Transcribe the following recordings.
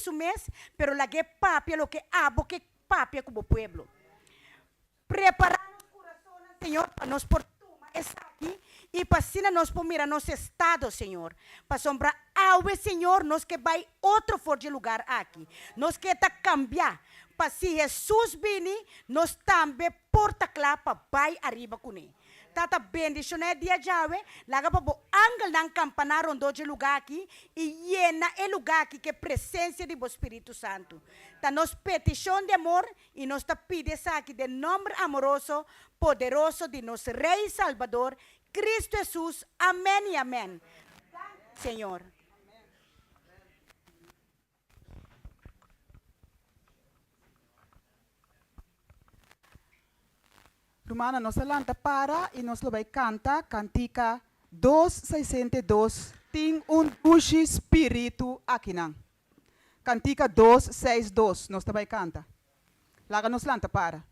su mes, pero la que papia lo que abo que papia como pueblo. Preparar los corazones, Señor, para nos por está aquí y para nos por mirar nos estado, Señor. Para sombra ave, Señor, nos que vai outro for de lugar aqui. Nos que tá cambiar. Para se Jesus vini, nos também porta clapa vai arriba com ele. Tata bendição é dia jave, laga para bo angel nang campanar ondo de lugar aqui e llena el lugar aqui que presença do Espírito Santo. Ta nos petição de amor e nos ta pide aqui de nome amoroso, poderoso de nosso Rei Salvador, Cristo Jesus. Amém e amém. Senhor. Romana, nos alanta para e nos lo vai canta, cantica 262, tem dulce espírito aqui não. Cantica 262, nos vai canta. Laga nos lanta para.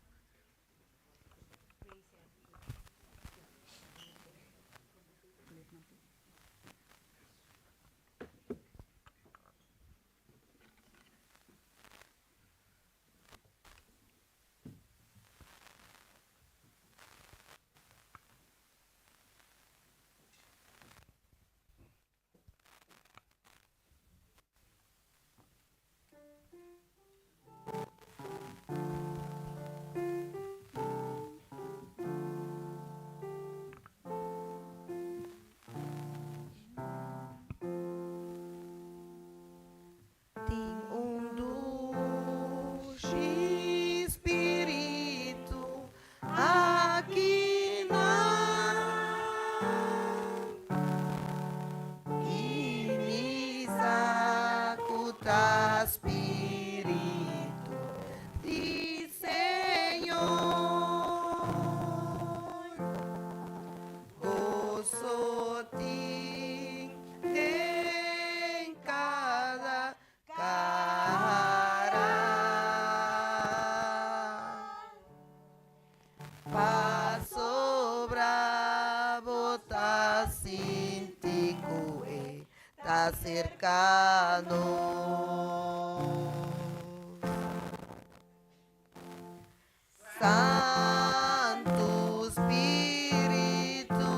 Santo Espírito,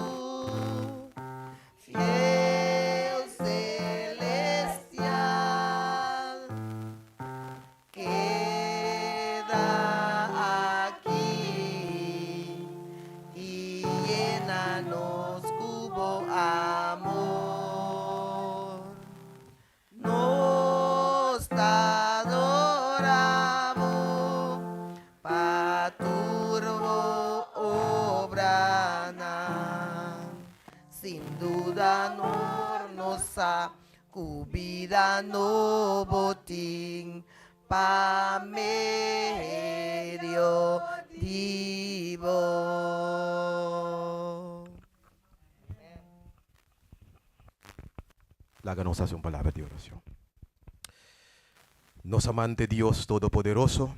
fiel celestial, queda aquí y llénanos cubo amor. Nos adoramos, paturbo obrana. Sin duda nos ha cubida no botín pa medio divo. Háganos hacer una palabra de oración. Nos amante Dios Todopoderoso,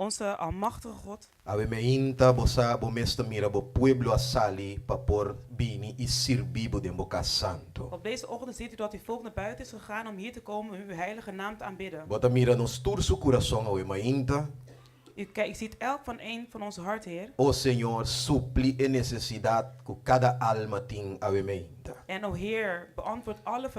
Onze almachtige God, ave me inta bosa bo mesta mira bo pueblo asali pa por bini y sirvibo de boca santo. op deze ochtend ziet u dat u volk naar buiten is gegaan om hier te komen om uw heilige naam te aanbidden. Bota mira nos tur su corazón ave me inta, U ziet elk van een van onze hart, Heer. oh Señor, supli en necesidad que cada alma ting ave me inta. En o Heer, beantwoord alle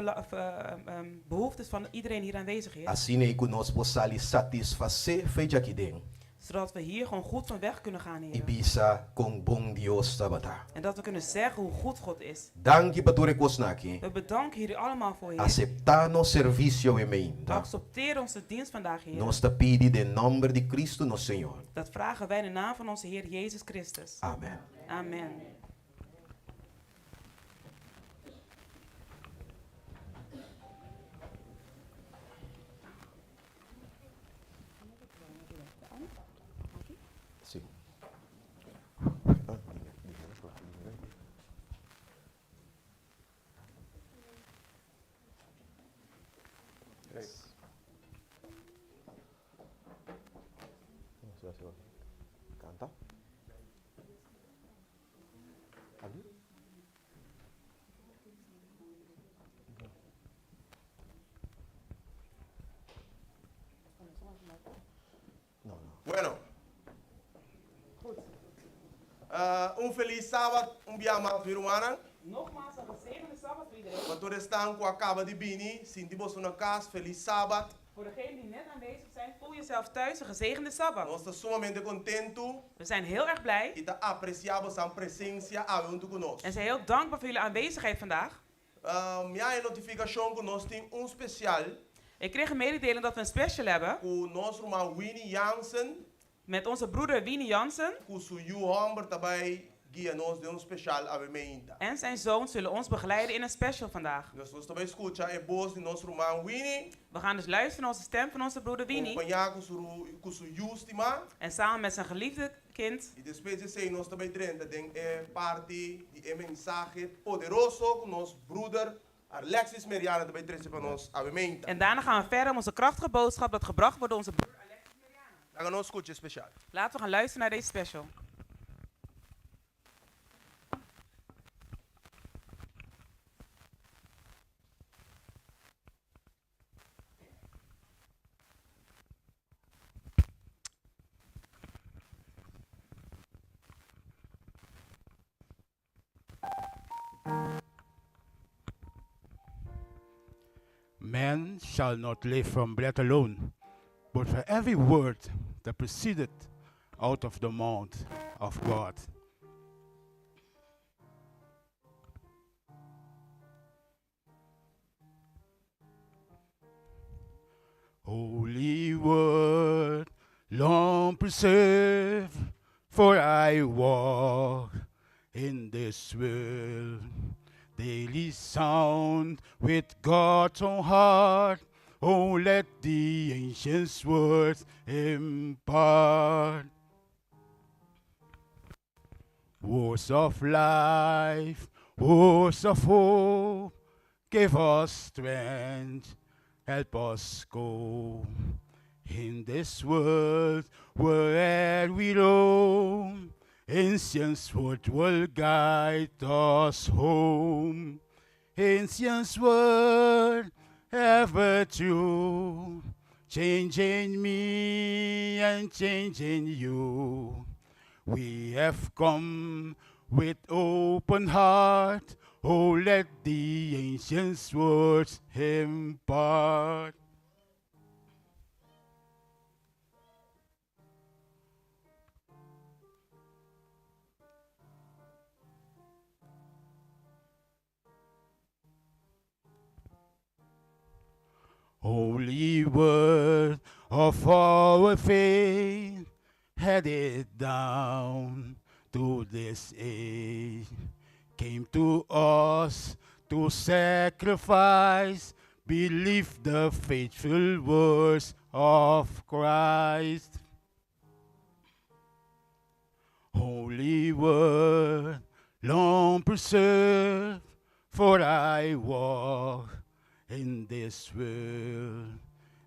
behoeftes van iedereen hier aanwezig is. Assim ne que nos possali satisfacer feita aqui dentro. Zodat we hier gewoon goed van weg kunnen gaan, Heer. Ibisa con bon Dios tabata. En dat we kunnen zeggen hoe goed God is. Danke patore kosnaki. We bedanken jullie allemaal voor, Heer. Aceptano servicio ave me inta. Accepteer onze dienst vandaag, Heer. Nos te pidi de nombre de Cristo no Señor. Dat vragen wij in de naam van onze Heer Jezus Christus. Amen. Amen. Sí. Canta. Bueno. Un feliz sábado, mais virumanan. Nogmaals een gezegende Sabbat voor iedereen. Want we staan qua acaba di bini, sinti bos una cas, feliz sábado. Voor degenen die net aanwezig zijn, voel jezelf thuis, een gezegende Sabbat. Nós estamos sumamente contento We zijn heel erg blij e apreciamos a presença junto conosco. en zijn heel dankbaar voor jullie aanwezigheid vandaag. Minha notificação que nós temos special Ik kreeg een mededeling dat we een special hebben com nosso irmão Winnie Jansen, met onze broeder Winnie Jansen com seu Humber também guia nós de special avementa. en zijn zoon zullen ons begeleiden in een special vandaag. Nós também escuta a voz de nosso irmão Winnie, We gaan dus luisteren naar onze stem van onze broeder Winnie acompanhar com seu Justima. en samen met zijn geliefde kind. E depois de sei nós também drenta den parte de mensagem poderoso com nosso broeder Alexis Meriana também trouxe para nós avementa. En daarna gaan we verder met onze krachtige boodschap dat gebracht wordt door onze broeder Alexis Meriana. Dan gaan we escutar special. Laten we gaan luisteren naar deze special. Man shall not live from bread alone, but for every word that proceedeth out of the mouth of God. Holy word, long preserve, for I walk in this world. Daily sound with God's own heart. Oh, let the ancient words impart. Words of life, words of hope, give us strength, help us go. In this world, where we roam, ancient word will guide us home. Ancient word, ever true, changing me and changing you. We have come with open heart. Oh, let the ancient words impart. Holy word of our faith, headed down to this age, came to us to sacrifice, believe the faithful words of Christ. Holy word, long preserved, for I walk in this world.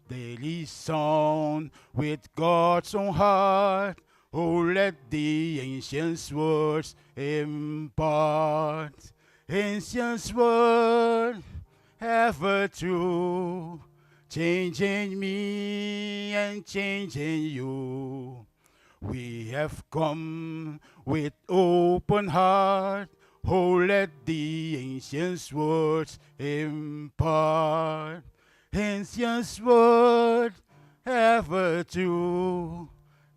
Daily sound with God's own heart. Oh, let the ancient words impart. Ancient word, ever true, changing me and changing you. We have come with open heart. Oh, let the ancient words impart. Ancient word, ever true,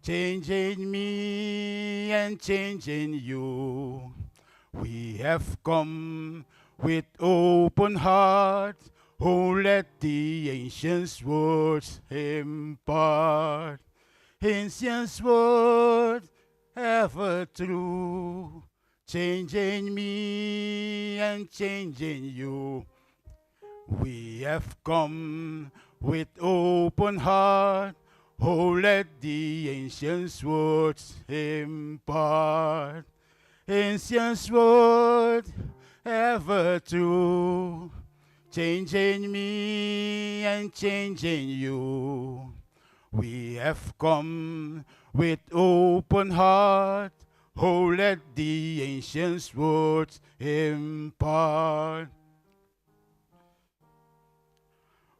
changing me and changing you. We have come with open heart. Oh, let the ancient words impart. Ancient word, ever true, changing me and changing you. We have come with open heart. Oh, let the ancient words impart. Ancient word, ever true, changing me and changing you. We have come with open heart. Oh, let the ancient words impart.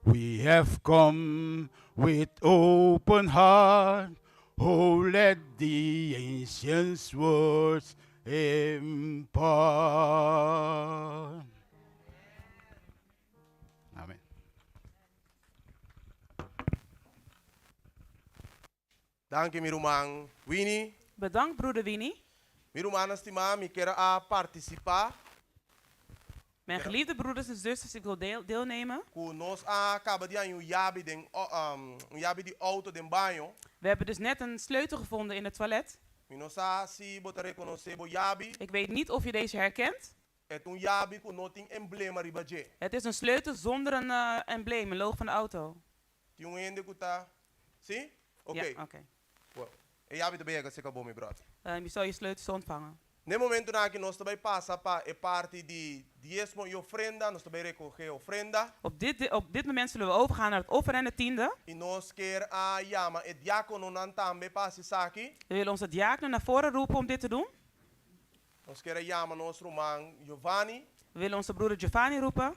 We have come with open heart. Oh, let the ancient words impart. Amen. Dank je, Mirumang Winnie. Bedankt, broeder Winnie. Mirumang Nastima, mi kera a participar. Mijn geliefde broeders en zusters, ik wil deelnemen. Ku nos a kabadi an yabi den yabi di auto den banho. We hebben dus net een sleutel gevonden in het toilet. Mi no sa si bota reconocer bo yabi. Ik weet niet of je deze herkent. Et un yabi ku noting emblema ribaje. Het is een sleutel zonder een embleem, een logo van de auto. Ti un ende kuta. Si? Oké. Ja, oké. Wow. E yabi te bega se kabo mi brot. Je zal je sleutels ontvangen. No momento na que nós também passa para a parte de diezmo e ofrenda, nós também recoger ofrenda. Op dit moment zullen we overgaan naar het offer en het tiende. E nós quer a chama e diácono nan também passa aqui. We willen onze diakenen naar voren roepen om dit te doen. Nós quer a chama nosso irmão Giovanni. We willen onze broeder Giovanni roepen.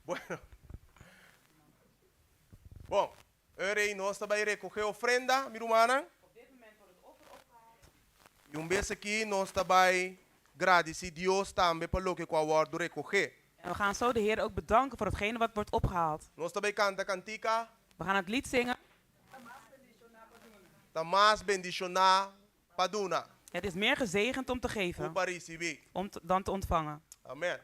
Bueno. Bom, aí nós também recoger ofrenda, minha irmã. E vez aqui nós também agradecer Deus também pelo que o awardo recoger. En we gaan zo de Heer ook bedanken voor hetgene wat wordt opgehaald. Nós também canta cantica. We gaan het lied zingen. Tamas bendicionar paduna. Het is meer gezegend om te geven Para receber. dan te ontvangen. Amen.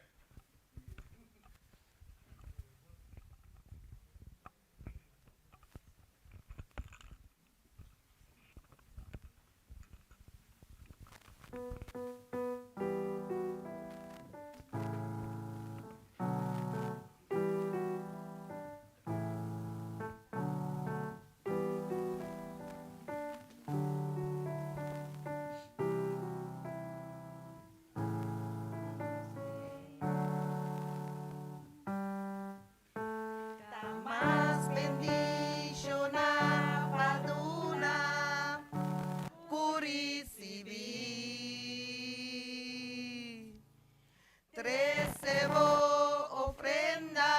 Tamas bendicionar paduna curisibi. Trecebo ofrenda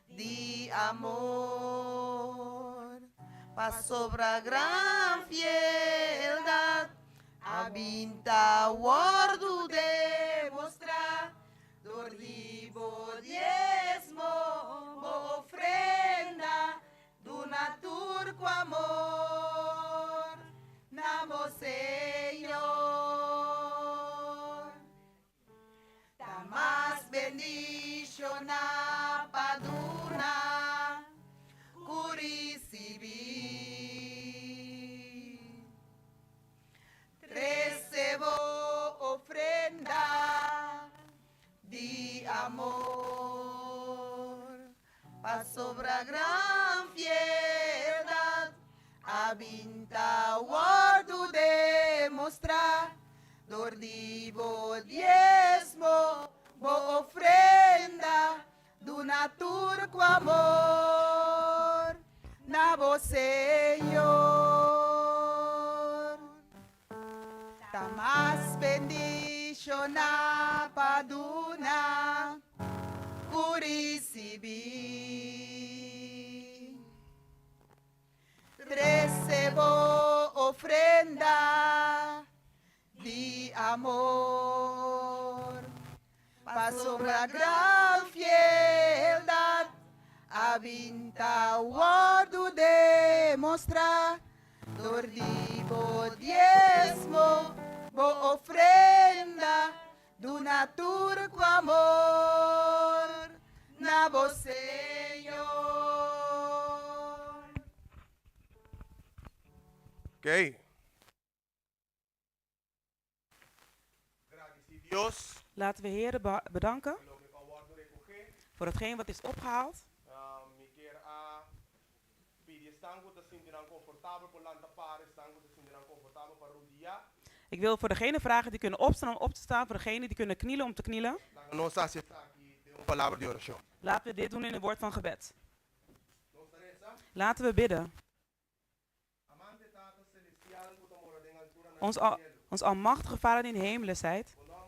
de amor, pa sobra gran fieldad, habita guardo demostrar, dordivo diezmo, bo ofrenda, do naturco amor, namo Señor. Tamas bendicionar paduna, curisibi. Recebo ofrenda de amor, pa sobra gran piedad, habita guardo demostrar, dordivo diezmo, bo ofrenda, do naturco amor, na bo Señor. Tamas bendicionar paduna, curisibi. Recebo ofrenda de amor, pa sobra gran fieldad, habita guardo demostrar, dordivo diezmo, bo ofrenda, do naturco amor, na bo Señor. Ok. Agradecer Deus. Laten we Heer bedanken voor hetgeen wat is opgehaald. Mi quer a pedir estango te sentirán confortável por lanta para estango te sentirán confortável para rodear. Ik wil voor degene vragen die kunnen opstaan om op te staan, voor degene die kunnen knielen om te knielen. Nós acertar aqui de palavra de oração. Laten we dit doen in een woord van gebed. Laten we bidden. Amante Tata celestial, puta mora den altura na Ons almachtige Vader die in de hemelen zijt. Nós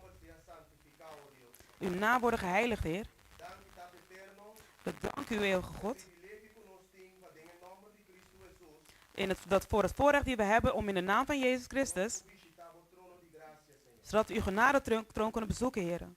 Uw naam worden geheiligd, Heer. Dank u, Tap Eterno. We danken u, eeuwige God. Privilégio conosco wat dingen namen die Cristo Jesus. Voor het voorrecht die we hebben om in de naam van Jezus Christus, Visita o trono di gracia, Senhor. zodat we uw genadetroon kunnen bezoeken, Heer. Amém,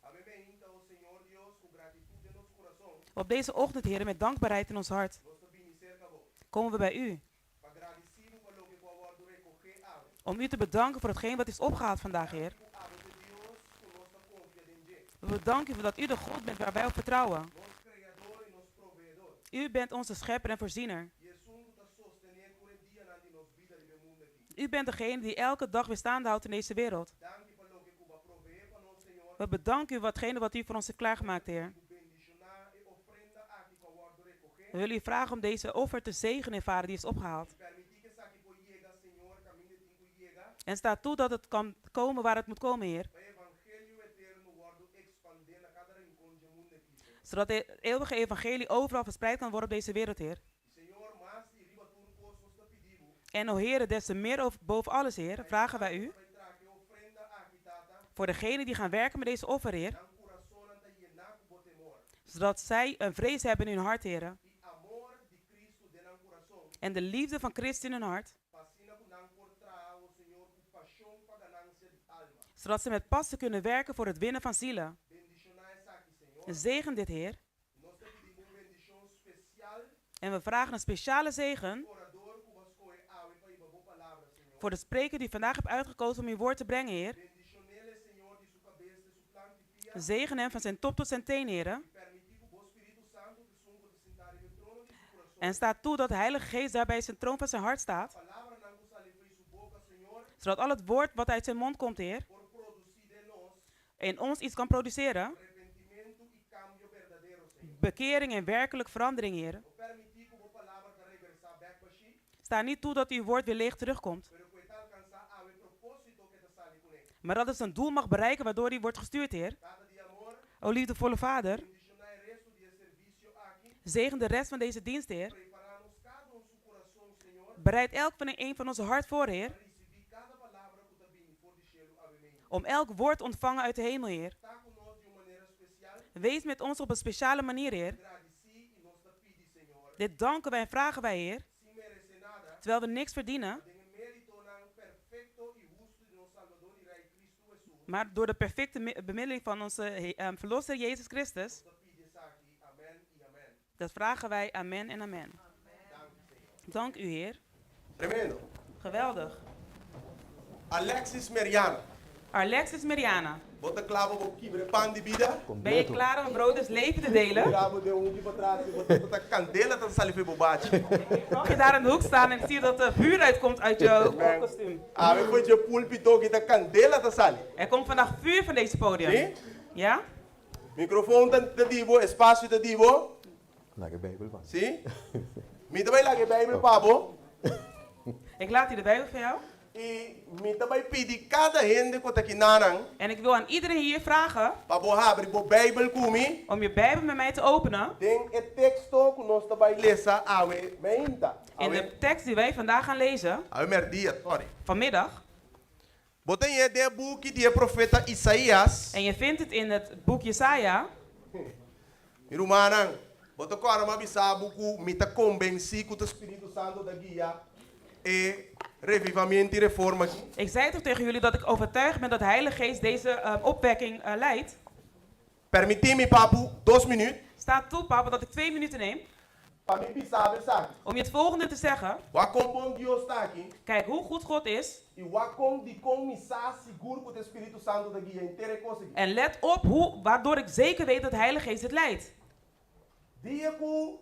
então, Senhor Deus, com gratitude em nosso coração. Op deze ochtend, Heer, met dankbaarheid in ons hart, Nós também cerca vos. komen we bij u. Agradecido pelo que o abordo recoger ave. Om u te bedanken voor hetgeen wat is opgehaald vandaag, Heer. O ave de Deus, conosco confia em Deus. We bedanken u dat u de God bent waar wij op vertrouwen. Nos criador e nos proveedor. U bent onze schepper en voorziener. E é sungo da sostener por dia na di nos vida di mundo aqui. U bent degene die elke dag weer staande houdt in deze wereld. Dank u pelo que Cuba provee para nós, Senhor. We bedanken u watgene wat u voor ons heeft klaargemaakt, Heer. Bendicionar e ofrenda aqui que o abordo recoger. We willen u vragen om deze offer te zegenen, Vader, die is opgehaald. Permitir que essa aqui por llega, Senhor, caminho de tico llega. En sta toe dat het kan komen waar het moet komen, Heer. O evangelho eterno abordo expander na cada rincão do mundo aqui. Senhor. Zodat het eeuwige evangelie overal verspreid kan worden op deze wereld, Heer. Senhor, mas e riba tudo coisa nós te pedimos. En o Heer, des te meer boven alles, Heer, vragen wij u Vai trazer ofrenda aqui, tata. voor degenen die gaan werken met deze offer, Heer. Dan coração anta llenar com temor. Zodat zij een vrees hebben in hun hart, Heer. E amor de Cristo de nan coração. En de liefde van Christus in hun hart. Fascina com nan por trazer o Senhor com paixão para ganância de alma. Zodat ze met passie kunnen werken voor het winnen van zielen. Bendicionar essa aqui, Senhor. En zegen dit, Heer. Nós te pedimos bendição especial. En we vragen een speciale zegen Orador que vas coger ave para ir boa palavra, Senhor. voor de spreker die vandaag hebt uitgekozen om uw woord te brengen, Heer. Bendicionele, Senhor, de sua cabeça, de sua planta e pia. Zegen hem van zijn top tot zijn teen, Heer. Permitir que o Espírito Santo que sungo de sentar em trono de seu coração. En staat toe dat de Heilige Geest daar bij zijn troon van zijn hart staat. Palavra não que sale de sua boca, Senhor, Zodat al het woord wat uit zijn mond komt, Heer, por produzir de nós in ons iets kan produceren. arrependimento e cambio verdadeiro, Senhor. Bekering en werkelijk verandering, Heer. O permitir que a palavra que regressar back para si, Sta niet toe dat uw woord weer leeg terugkomt. pero que está alcançar ave propósito que te sale com ele. Maar dat het een doel mag bereiken waardoor hij wordt gestuurd, Heer. Tata de amor, O liefdevolle Vader, bendicionar o resto de serviço aqui, zegen de rest van deze dienst, Heer. preparar-nos cada seu coração, Senhor, Bereid elk van een van onze hart voor, Heer. receber cada palavra que está vindo for de cielo, amém. Om elk woord te ontvangen uit de hemel, Heer. Está conosco de uma maneira especial, Wees met ons op een speciale manier, Heer. agradeci e nos te pedi, Senhor. Dit danken wij en vragen wij, Heer. Sem merecer nada, Terwijl we niks verdienen, tem mérito nan perfeito e justo de nosso Salvador e Rei Cristo Jesus. maar door de perfecte bemiddeling van onze Verlosser Jezus Christus. Te pedi essa aqui, amém e amém. Dat vragen wij, amen en amen. Dank u, Senhor. Dank u, Heer. Tremendo. Geweldig. Alexis Meriana. Alexis Meriana, Bota clavo op kibre pan de vida. ben je klaar om brood des leven te delen? Clavo de um para trás, bota candela dan sal je bobate. Mag je daar in de hoek staan en ik zie dat er vuur uitkomt uit je kostuum. Ah, we put je pulpito que da candela dan sal. Er komt vandaag vuur van deze podium. Sim? Ja? Microfoon te divo, espaço te divo. Lagi Bijbel van. Sim? Me também lage Bijbel pabo. Ik laat hier de Bijbel voor jou. E me também pedi cada gente que tá aqui nanang. En ik wil aan iedereen hier vragen Pabo abre bo Bijbel kumi. om je Bijbel met mij te openen. Den e texto que nós também lesa awe meinta. In de tekst die wij vandaag gaan lezen, Awe merdia, sorry. vanmiddag. Botem je de boek die profeta Isaías. En je vindt het in het boek Jesaja. Irumanang. Boto kora mabisa buku mita convenci com o Espírito Santo da guia e revivamento e reforma. Ik zei toch tegen jullie dat ik overtuigd ben dat de Heilige Geest deze opwekking leidt. Permitir-me, papo, 2 minutos. Staat toe, papa, dat ik 2 minuten neem Para me pisar, sabe? om je het volgende te zeggen. Wakom bom Deus está aqui. Kijk hoe goed God is. E wakom de começar seguro com o Espírito Santo da guia inteira conseguir. En let op waardoor ik zeker weet dat de Heilige Geest het leidt. Dia que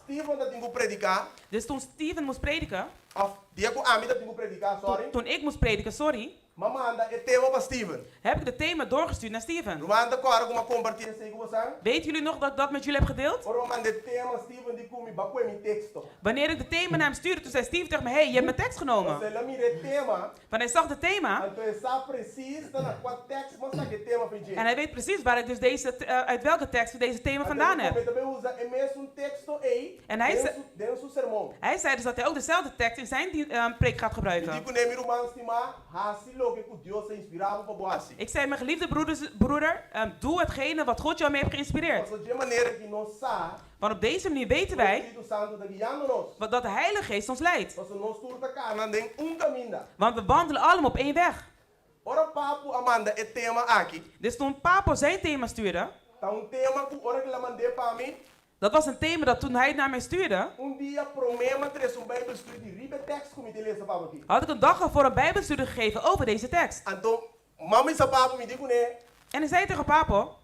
Steven dat tinha predicar, Dus toen Steven moest prediken, of dia que Ami dat tinha predicar, sorry. toen ik moest prediken, sorry, Mama anda e tema para Steven. heb ik het thema doorgestuurd naar Steven. Rumanda kora kuma compartilha sei com você. Weten jullie nog dat ik dat met jullie heb gedeeld? Oro mande tema Steven die kumi bakwe mi texto. Wanneer ik de thema naar hem stuurde, toen zei Steven tegen me, hey, je hebt mijn tekst genomen. Você lá mire tema. Want hij zag het thema Então essa precisa na qual texto mostra que tema pedir. en hij weet precies waar ik dus uit welke tekst we deze thema vandaan heb. Também usa é mesmo texto aí. En hij dentro do sermão. Hij zei dus dat hij ook dezelfde tekst in zijn preek gaat E gebruiken. digo nem irmãos estima, hasilo lo que Dios se inspiraba para boasi. Ik zei, mijn geliefde broeder, doe hetgene wat God jou mee heeft geïnspireerd. Porque de maneira que nós sa, Want op deze manier weten o wij Espírito Santo está guiando-nos. dat de Heilige Geest ons leidt. Porque nós turta cana den caminho. Want we wandelen allemaal op één weg. Ora papo Amanda é tema aqui. Dus toen Papo zijn thema stuurde, Tá tema que ora que la mandei para mim. dat was een thema dat toen hij het naar mij stuurde, Dia promema tres Bijbelstudie die ribe tekst kom te lezen para aqui. had ik een dag ervoor een Bijbelstudie gegeven over deze tekst. Então, mami sa papo me digo né, En hij zei tegen Papo,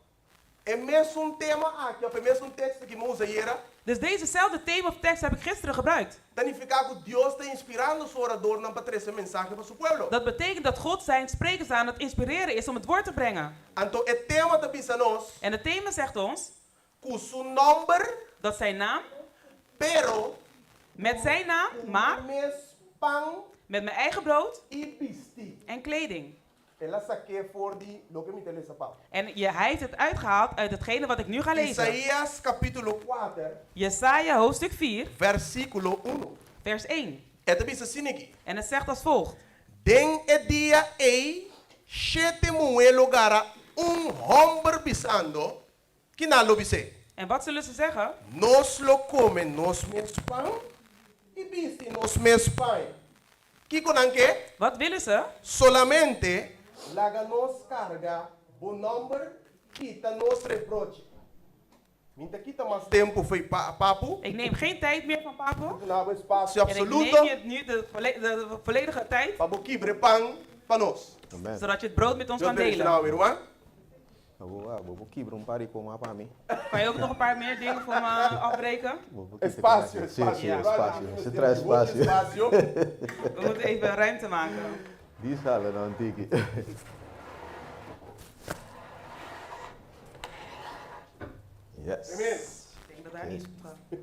é mesmo tema aqui, é mesmo texto que moza era. dus dezezelfde thema of tekst heb ik gisteren gebruikt. Significa que Deus está inspirando os oradores para trazer essa mensagem para o pueblo. Dat betekent dat God zijn sprekers aan het inspireren is om het woord te brengen. Então, o tema da bisa nós, En het thema zegt ons com seu nome, dat zijn naam, pero met zijn naam, maar mes pão met mijn eigen brood e bisti. en kleding. Ela saquei voor die, lo que me te lezen papo. En hij heeft het uitgehaald uit hetgene wat ik nu ga lezen. Isaías capítulo 4, Jesaja hoofdstuk 4, versículo 1. vers 1. Esta bisa assim aqui. En het zegt als volgt. Den e dia ei, chete muelo gara, hombre pisando, que na lo bise. En wat zullen ze zeggen? Nos lo comen, nos mes pão, e bisti nos mes pão. Que conanque? Wat willen ze? Solamente laga nos carga, bom nombre, quita nos reproche. Minta quita mais tempo foi papo. Ik neem geen tijd meer van Papo. Nou, espaço En ik neem absoluto. je nu de volledige tijd, Para quebrar pão para nós. zodat je het brood met ons kan Nou, delen. irmão. Vou quebrar pari com para mim. Kan je ook nog een paar meer dingen voor me afbreken? Espaço, Sim, espaço. sim, espaço. Você traz espaço. Espaço. We moeten even ruimte maken. Die sala não tiki. Yes. Amen. Ik denk dat daar iets op gaat.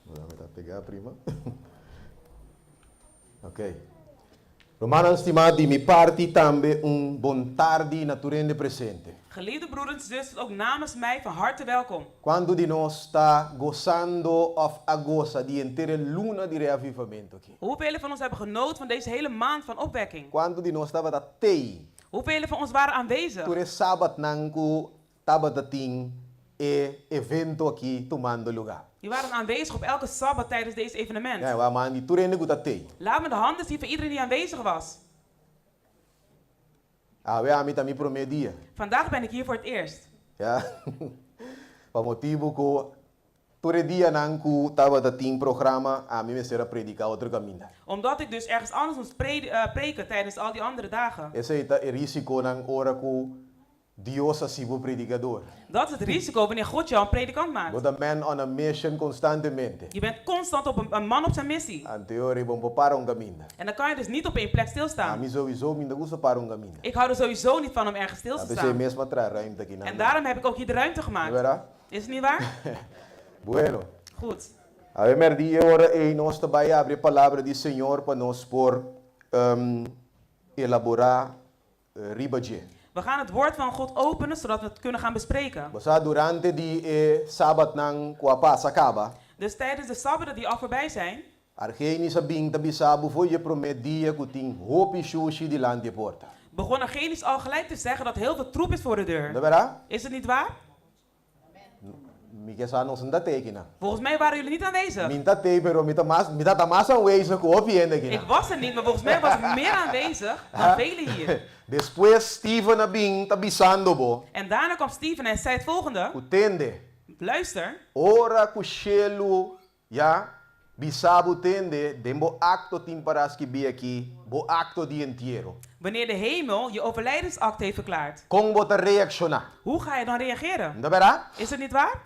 Vamos lá pegar prima. Ok. Romanos estimati, mi parti tambe bon tardi naturende presente. Geliefde broeders en zusters, ook namens mij van harte welkom. Quando di nós está gozando of a goza di intere luna di reavivamento aqui. Hoeveel van ons hebben genoten van deze hele maand van opwekking? Quando di nós estava da tei, Hoeveel van ons waren aanwezig? ture sabat nanku taba dating evento aqui tomando lugar. Die waren aanwezig op elke sabbat tijdens deze evenement. Ja, wa mani ture ne guta tei. Laat me de handen zien van iedereen die aanwezig was. Awe ami tami promedia. Vandaag ben ik hier voor het eerst. Ja. Pa motivo ko ture dia nanku taba dating programa ami me será predicar outro caminho. Omdat ik dus ergens anders moest preken tijdens al die andere dagen. Esse é o risco nang ora ko Dios asibo predicador. Dat is het risico wanneer God jou een predikant maakt. But a man on a mission constantemente. Je bent constant op een man op zijn missie. An teorie bom para un caminho. En dan kan je dus niet op één plek stilstaan. Ami sowieso minda gusto para un caminho. Ik hou er sowieso niet van om ergens stil te Ape se staan. mesmo tra ruimte aqui na. En daarom heb ik ook hier de ruimte gemaakt. Verá? Is het niet waar? Bueno. Goed. Ave merdi ora e nós também abre a palavra do Senhor para nós por elaborar ribaje. We gaan het woord van God openen zodat we het kunnen gaan bespreken. Basta durante di sabat nang kuapa sakaba. Dus tijdens de sabbaten die al voorbij zijn, Argeni sabing tabisabu foi je promet dia kuting hopi sushi di lande porta. begon Argenius al gelijk te zeggen dat heel veel troep is voor de De deur. verá? Is het niet waar? Mi que sa nos nda tekina. Volgens mij waren jullie niet aanwezig. Minta te pero mita tamas aanwezig ko opi ende Ik kina. was er niet, maar volgens mij was ik meer aanwezig dan velen hier. Después Steven abing tabisando bo. En daarna kwam Steven en zei het volgende. Utende. Luister, Ora kushelu ya bisabu tende dembo acto timparaski bi aqui bo acto di entierro. wanneer de hemel je overlijdensakte heeft verklaard, Kung bota reacciona. hoe ga je dan reageren? De verá? Is het niet waar?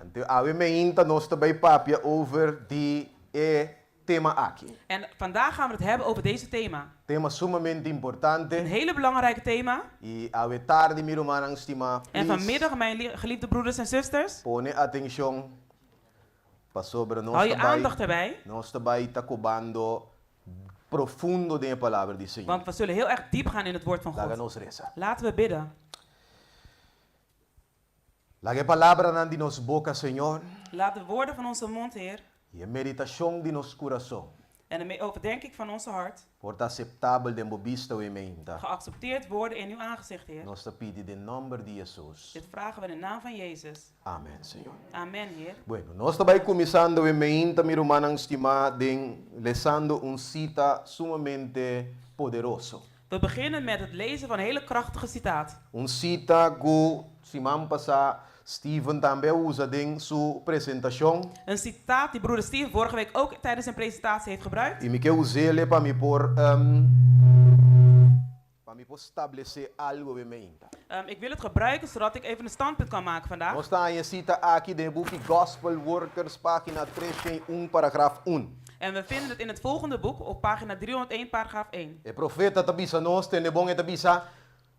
Ante awe me inta nos tabay papia over die tema aqui. En vandaag gaan we het hebben over deze thema. Tema sumamente Een importante. hele belangrijke thema. E awe tarde mi romanang stima. En Please, vanmiddag, mijn geliefde broeders en zusters, pone atención pa sobre hou nos je aandacht erbij. Nós tabay takubando profundo de palavra di Senhor. Want we zullen heel erg diep gaan in het woord van Laga God. nos reza. Laten we bidden. Laga palavra nan di nos boca, Senhor. Laat de woorden van onze mond, Heer, E a meditação de nos coração. En de overdenking van onze hart wordt acceptabel de bobista we meinta. geaccepteerd worden in uw aangezicht, Heer. Nos te pidi de nombre de Jesus. Dit vragen we in de naam van Jezus. Amen, Señor. Amen, Heer. Bueno, nós também começando we meinta mi rumanang stima den lesando un cita sumamente poderoso. We beginnen met het lezen van een hele krachtige citaat. Un cita que simam pasa Steven também usa em sua apresentação. Een citaat die broeder Steve vorige week ook tijdens zijn presentatie heeft gebruikt. E me quer usar para me por estabelecer algo em mente. Ik wil het gebruiken zodat ik even een standpunt kan maken vandaag. Nós está em cita aqui de boek Gospel Workers, página 301, paragraf 1. En we vinden het in het volgende boek op pagina 301, paragraaf 1. O profeta tabisa nós, tem bom e tabisa,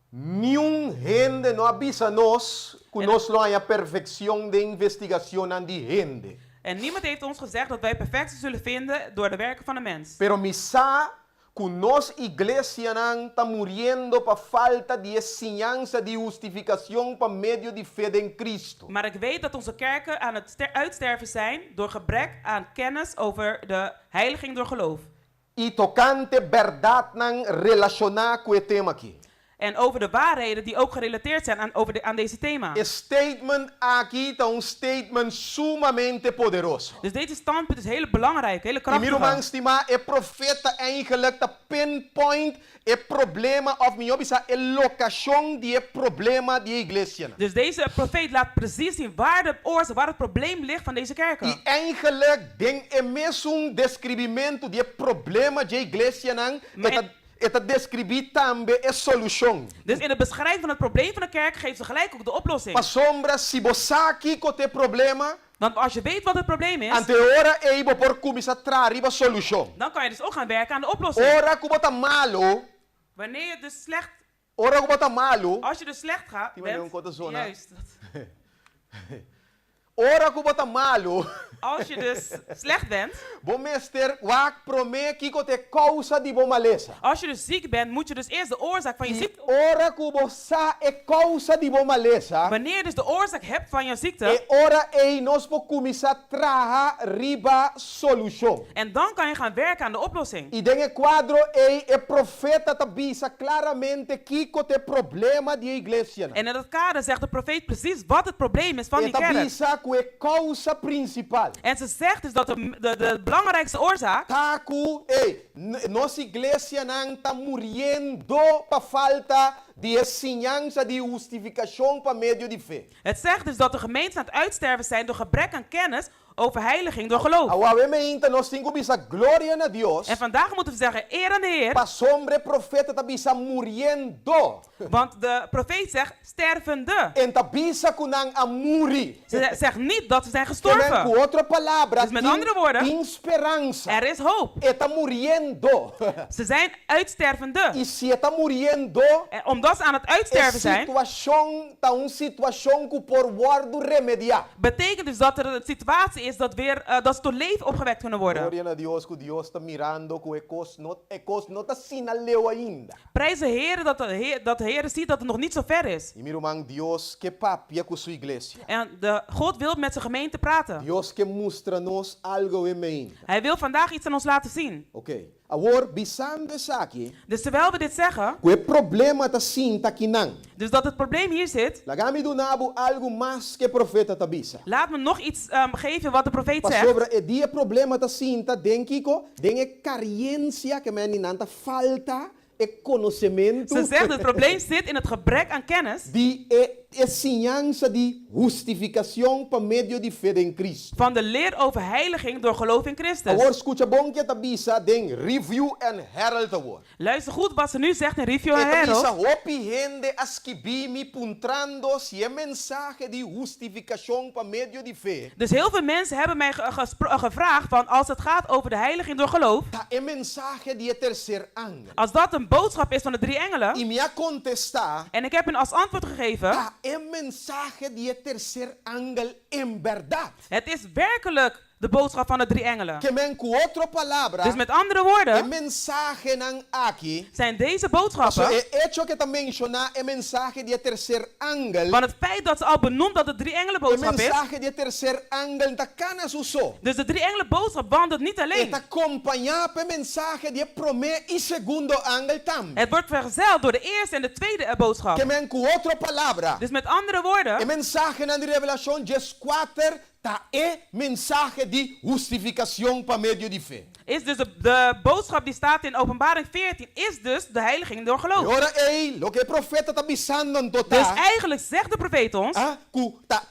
nenhum gente não avisa nós que nós não há perfeição de investigação aan die gente. En niemand heeft ons gezegd dat wij perfectie zullen vinden door de werken van de mens. Pero misa que nós igreja não está morrendo para falta de ensinança de justificação para meio de fé em Cristo. Maar ik weet dat onze kerken aan het uitsterven zijn door gebrek aan kennis over de heiliging door geloof. E tocante verdade não relacionar com o tema aqui. En over de waarheden die ook gerelateerd zijn aan deze thema. O statement aqui está um statement sumamente poderoso. Dus deze standpunt is heel belangrijk, hele E meu irmão krachtig. estima, o profeta eigenlijk te pinpoint o problema of melhor bisa a locação de problema de igreja. Dus deze profeet laat precies zien waar de oorzaak, waar het probleem ligt van deze kerken. E eigenlijk denk mesmo descrevimento de problema de igreja não eta descrever também a solução. Dus in het beschrijven van het probleem van de kerk geeft ze gelijk ook de oplossing. Pa sombra se você aqui com te problema, Want als je weet wat het probleem is, ante ora e por começar a trazer a solução. dan kan je dus ook gaan werken aan de oplossing. Ora que bota malo, Wanneer je dus slecht, ora que bota malo, als je dus slecht gaat, Die wanneer bent, een korte zone. juist, ora que bota malo. als je dus slecht bent, Bom meester, wak prome kiko te causa di bom maleza. als je dus ziek bent, moet je dus eerst de oorzaak van je E ziekte. ora que bosa e causa di bom maleza. Wanneer je dus de oorzaak hebt van je ziekte, E ora e nós po começar traha riba solução. en dan kan je gaan werken aan de oplossing. E den quadro e profeta tabisa claramente kiko te problema di igreja. En in dat kader zegt de profeet precies wat het probleem is van E die kerk. tabisa que e causa principal. En ze zegt dus dat de belangrijkste oorzaak Taku, nossa igreja não está morrendo para falta de ensinança de justificação para meio de fé. Het zegt dus dat de gemeenten aan het uitsterven zijn door gebrek aan kennis over heiliging door geloof. Obviamente nós temos que bisa glória a Deus. En vandaag moeten we zeggen eer aan de Heer, Para sombra profeta tá bisa morrendo. want de profeet zegt stervende. En tá bisa kunang amuri. Ze zegt niet dat ze zijn Com gestorven. outra palavra, Dus met andere woorden, tem esperança. Er is hoop. Está morrendo. Ze zijn uitstervende. E se está morrendo, En omdat ze aan het uitsterven zijn, situação tá situação que por guardo remediar. betekent dus dat er een situatie is dat dat ze tot leven opgewekt kunnen worden. Glória a Deus que Deus está mirando que o cos não está sinaleu ainda. Prijs de Heer dat de Heer ziet dat het nog niet zo ver is. E meu irmão, Deus que papia com sua igreja. En God wil met zijn gemeente praten. Deus que mostra-nos algo em mente. Hij wil vandaag iets aan ons laten zien. Ok. Agora, bisando isso aqui, Dus terwijl we dit zeggen, que o problema está sim, está aqui não. dus dat het probleem hier zit, Lagami do nabo algo mais que profeta tabisa. laat me nog iets geven wat de profeet Para zegt. sobre o dia problema está sim, está denkico, den carência que men nanta falta e conhecimento. Ze zegt het probleem zit in het gebrek aan kennis De ensinança de justificação para meio de fé em Cristo. van de leer over heiliging door geloof in Christus. Agora escuta bom que tabisa den review and herald award. Luister goed wat ze nu zegt in Review en Tabisa Herald. hopi gente asquibimi puntrando se é mensagem de justificação para meio de fé. Dus heel veel mensen hebben mij gevraagd van als het gaat over de heiliging door geloof, Tá é mensagem de terceiro ano. als dat een boodschap is van de drie engelen, E me a contestar, en ik heb hen als antwoord gegeven, tá é mensagem de terceiro ângulo em verdade. het is werkelijk de boodschap van de 3 engelen. Que men com outra palavra, Dus met andere o woorden mensagem não aqui, zijn deze so boodschappen, é hecho que está mencionar é mensagem de terceiro ángel, van het feit dat ze al benoemd dat het 3 engelen é boodschap is. mensagem de terceiro ángel da cana suso. Dus de 3 engelen boodschap wandelt niet alleen. Está acompanhado pela mensagem de promessa e segundo ángel também. Het wordt vergezeld door de eerste en de tweede boodschap. Que men com outra palavra, Dus met andere woorden, a mensagem na revelação Ges 4 tá é mensagem de justificação por meio de fé. is dus de boodschap die staat in Openbaring 14, is dus de heiliging door geloof. Ora ei, lo que o profeta está avisando em Dus total, eigenlijk zegt de profeet ons,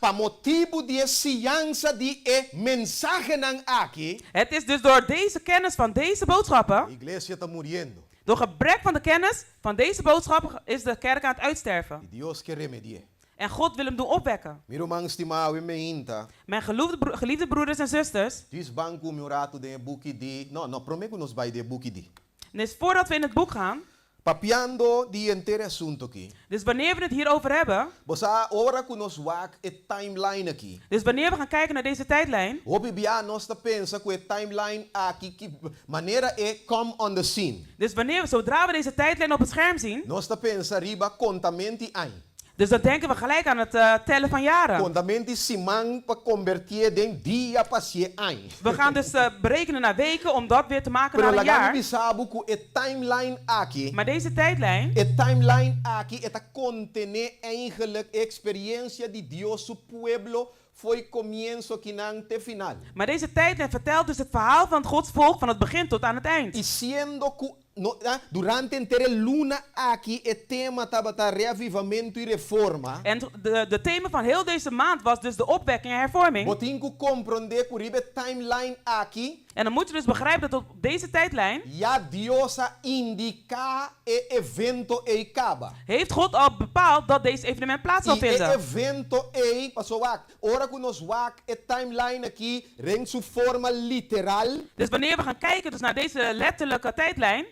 para motivo de ciência de mensagem não aqui, het is dus door deze kennis van deze a boodschappen, igreja está morrendo. door gebrek van de kennis van deze boodschappen, is de kerk aan het uitsterven. E Deus quer remediar. En God wil hem doen opwekken. Meu irmão estimado, me inta, Mijn geliefde broeders en zusters, diz banco meu rato de book de, não, prometo nos vai de book de. dus voordat we in het boek gaan, Papiando de inteiro assunto aqui. dus wanneer we het hierover hebben, Você ora que nos wak e timeline aqui. dus wanneer we gaan kijken naar deze tijdlijn, Hope bia nós tá pensa que a timeline aqui que maneira é come on the scene. dus zodra we deze tijdlijn op het scherm zien, Nós tá pensa riba contamenti ai. dus dan denken we gelijk aan het tellen van jaren. Contamenti simang pa convertir den dia pa sie ai. We gaan dus berekenen naar weken om dat weer te maken Pero naar een lagami jaar. bisabu ku e timeline aqui. Maar deze tijdlijn, E timeline aqui eta contene eigenlijk experiência de Deus su pueblo foi comienzo que não te final. maar deze tijdlijn vertelt dus het verhaal van Gods volk van het begin tot aan het eind. E sendo que durante inteira luna aqui o tema estava reavivamento e reforma. En de thema van heel deze maand was dus de opwekking en hervorming. Botinho compreender que ribe timeline aqui En dan moet je dus begrijpen dat op deze tijdlijn ja Diosa indica e evento e acaba. heeft God al bepaald dat deze evenement plaats zal E vinden. evento e passou wak. Ora que nos wak e timeline aqui reng su forma literal. Dus wanneer we gaan kijken dus naar deze letterlijke tijdlijn,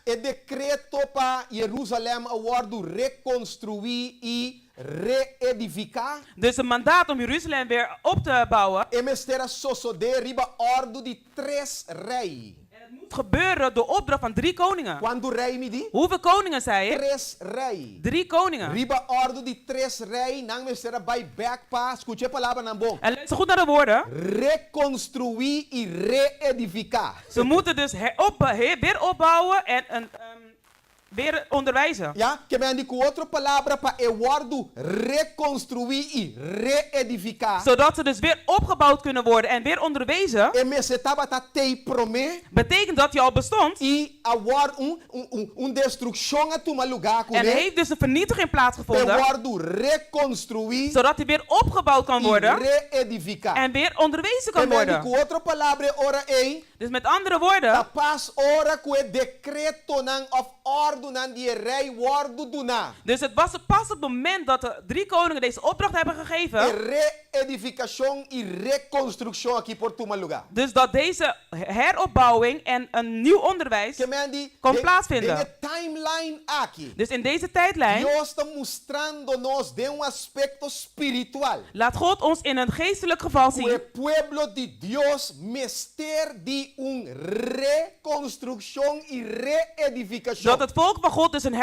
E decreto para Jerusalém awardo reconstruir e reedificar. dus een mandaat om Jeruzalem weer op te bouwen. E mestera sosode riba ordo de 3 rei. Het moet gebeuren door opdracht van 3 koningen. Quando rei me di? Hoeveel koningen zei je? 3 rei. 3 koningen. Riba ordo de 3 rei, nang mestera by back pa, escute a palavra na bom. En luister goed naar de woorden. Reconstruir e reedificar. Ze moeten dus weer opbouwen en weer onderwijzen. Ja, que me andi com outra palavra para e ordo reconstruir e reedificar. Zodat ze dus weer opgebouwd kunnen worden en weer onderwezen. E me se tava ta te prome Betekent dat je al bestond. e award destrução a toma lugar com En ele. heeft dus een vernietiging E plaatsgevonden. ordo reconstruir Zodat hij weer opgebouwd kan e worden. reedificar. En weer onderwezen kan E me andi worden. com outra palavra ora ei. Dus met andere A woorden. paz ora com e decreto nan of ordo nan die rei ordo duna. Dus het was pas op het moment dat de 3 koningen deze opdracht hebben E gegeven. reedificação e reconstrução aqui por toma lugar. Dus dat deze heropbouwing en een nieuw onderwijs Que me andi kon plaatsvinden. de timeline aqui. Dus in deze tijdlijn Deus está mostrando-nos de aspecto espiritual. laat God ons in een geestelijk geval O zien pueblo de Deus mister de reconstrução e reedificação. dat het volk van God dus een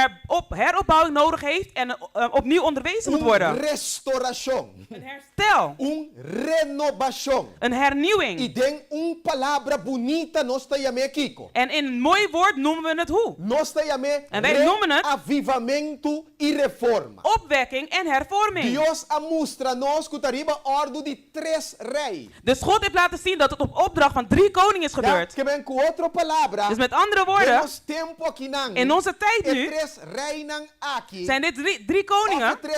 heropbouwing nodig heeft en opnieuw onderwezen moet worden. Restauração. Een herstel, Renovação. een E hernieuwing. tem palavra bonita nós está chamando Kiko. En in een mooi woord noemen we het hoe? Nós está chamando En wij noemen het avivamento e reforma. opwekking en hervorming. Deus a mostra-nos que tariba ordo de 3 reis. Dus God heeft laten zien dat het op opdracht van 3 koningen is Ja, gebeurd. que vem com outra palavra. Dus met andere woorden, Temos tempo aqui nang. in onze tijd E nu 3 reis nang aqui. zijn dit 3 koningen. Of 3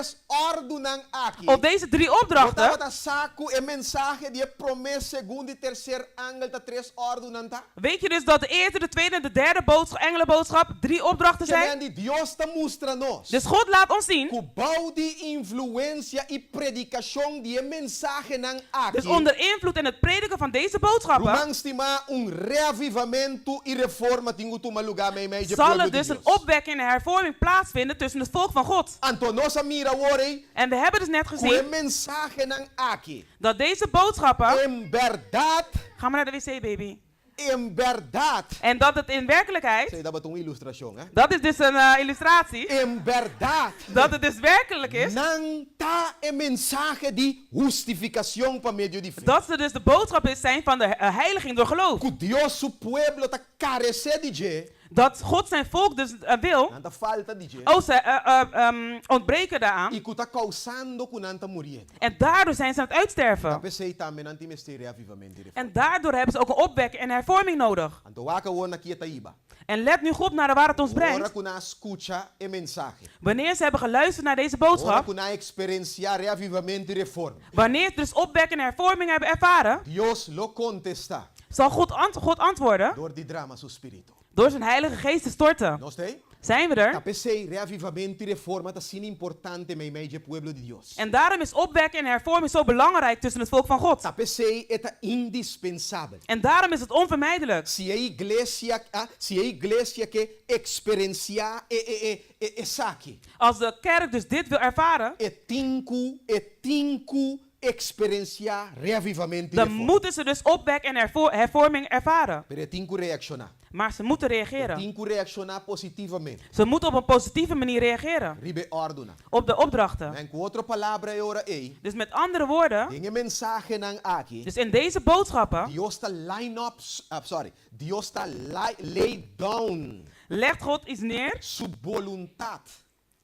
ordo nang aqui. Op deze 3 Botava opdrachten. da saco e mensagem de promessa segundo e terceiro ângulo da 3 ordo nang ta. Weet je dus dat de eerste, de tweede en de derde engelenboodschap 3 opdrachten Que zijn? vem de Deus ta mostra-nos. Dus God laat ons zien. Que o bau de influência e predicação de mensagem nang aqui. Dus onder invloed en het prediken van deze boodschappen Romanstima reavivamento avivamiento y reforma tingu tu maluga may may zal er dus een opwekking en hervorming plaatsvinden tussen het volk van God. Antonosa mira worry En we hebben dus net ku gezien mensaje ng aki. dat deze boodschappen... En verdad, Ga maar naar de wc, baby. en verdad. En dat het in werkelijkheid... Say dat een illustratie, hè? Dat is dus een illustratie. En verdad. Dat het dus werkelijk is. Nang ta e mensaje di justificación pa medio di fe. Dat ze dus de boodschap is zijn van de heiliging door geloof. Ku Dios su pueblo ta carece di je. Dat God zijn volk dus wil. Nanta falta di je. Oh, ze ontbreken daaraan. Y ku ta causando ku nanta muriendo. En daardoor zijn ze aan het uitsterven. Tape say tamen anti mysteria avivamento di En daardoor hebben ze ook een opwekking en hervorming nodig. Anto waka wona kieta iba. En let nu goed naar waar het ons Ora brengt. ku na escucha e mensaje. Wanneer ze hebben geluisterd naar deze Ora boodschap. ku na experienciare avivamento y reforma. Wanneer ze dus opwekking en hervorming hebben ervaren. Dios lo contesta Zal God antwoorden. door di drama su spirito. Door zijn heilige geest te storten. No stay? Zijn we er? Tapese reavivamento y reforma ta sin importante may meje pueblo di Dios. En daarom is opwekking en hervorming zo belangrijk tussen het volk van God. Tapese eta indispensable. En daarom is het onvermijdelijk. Si é iglesia que experiencia e saki. Als de kerk dus dit wil ervaren, E tinku experiencia reavivamento y dan reforma. moeten ze dus opwekking en hervorming ervaren. Pero tinku reacciona. Maar ze moeten reageren. Tinku reacciona positivamente. Ze moeten op een positieve manier reageren. Ribe orduna. Op de opdrachten. Men ku otro palabra e ora ei. Dus met andere woorden, Dinge mensaje nang aki. dus in deze boodschappen Dios ta Dios ta lay down legt God iets neer, su voluntad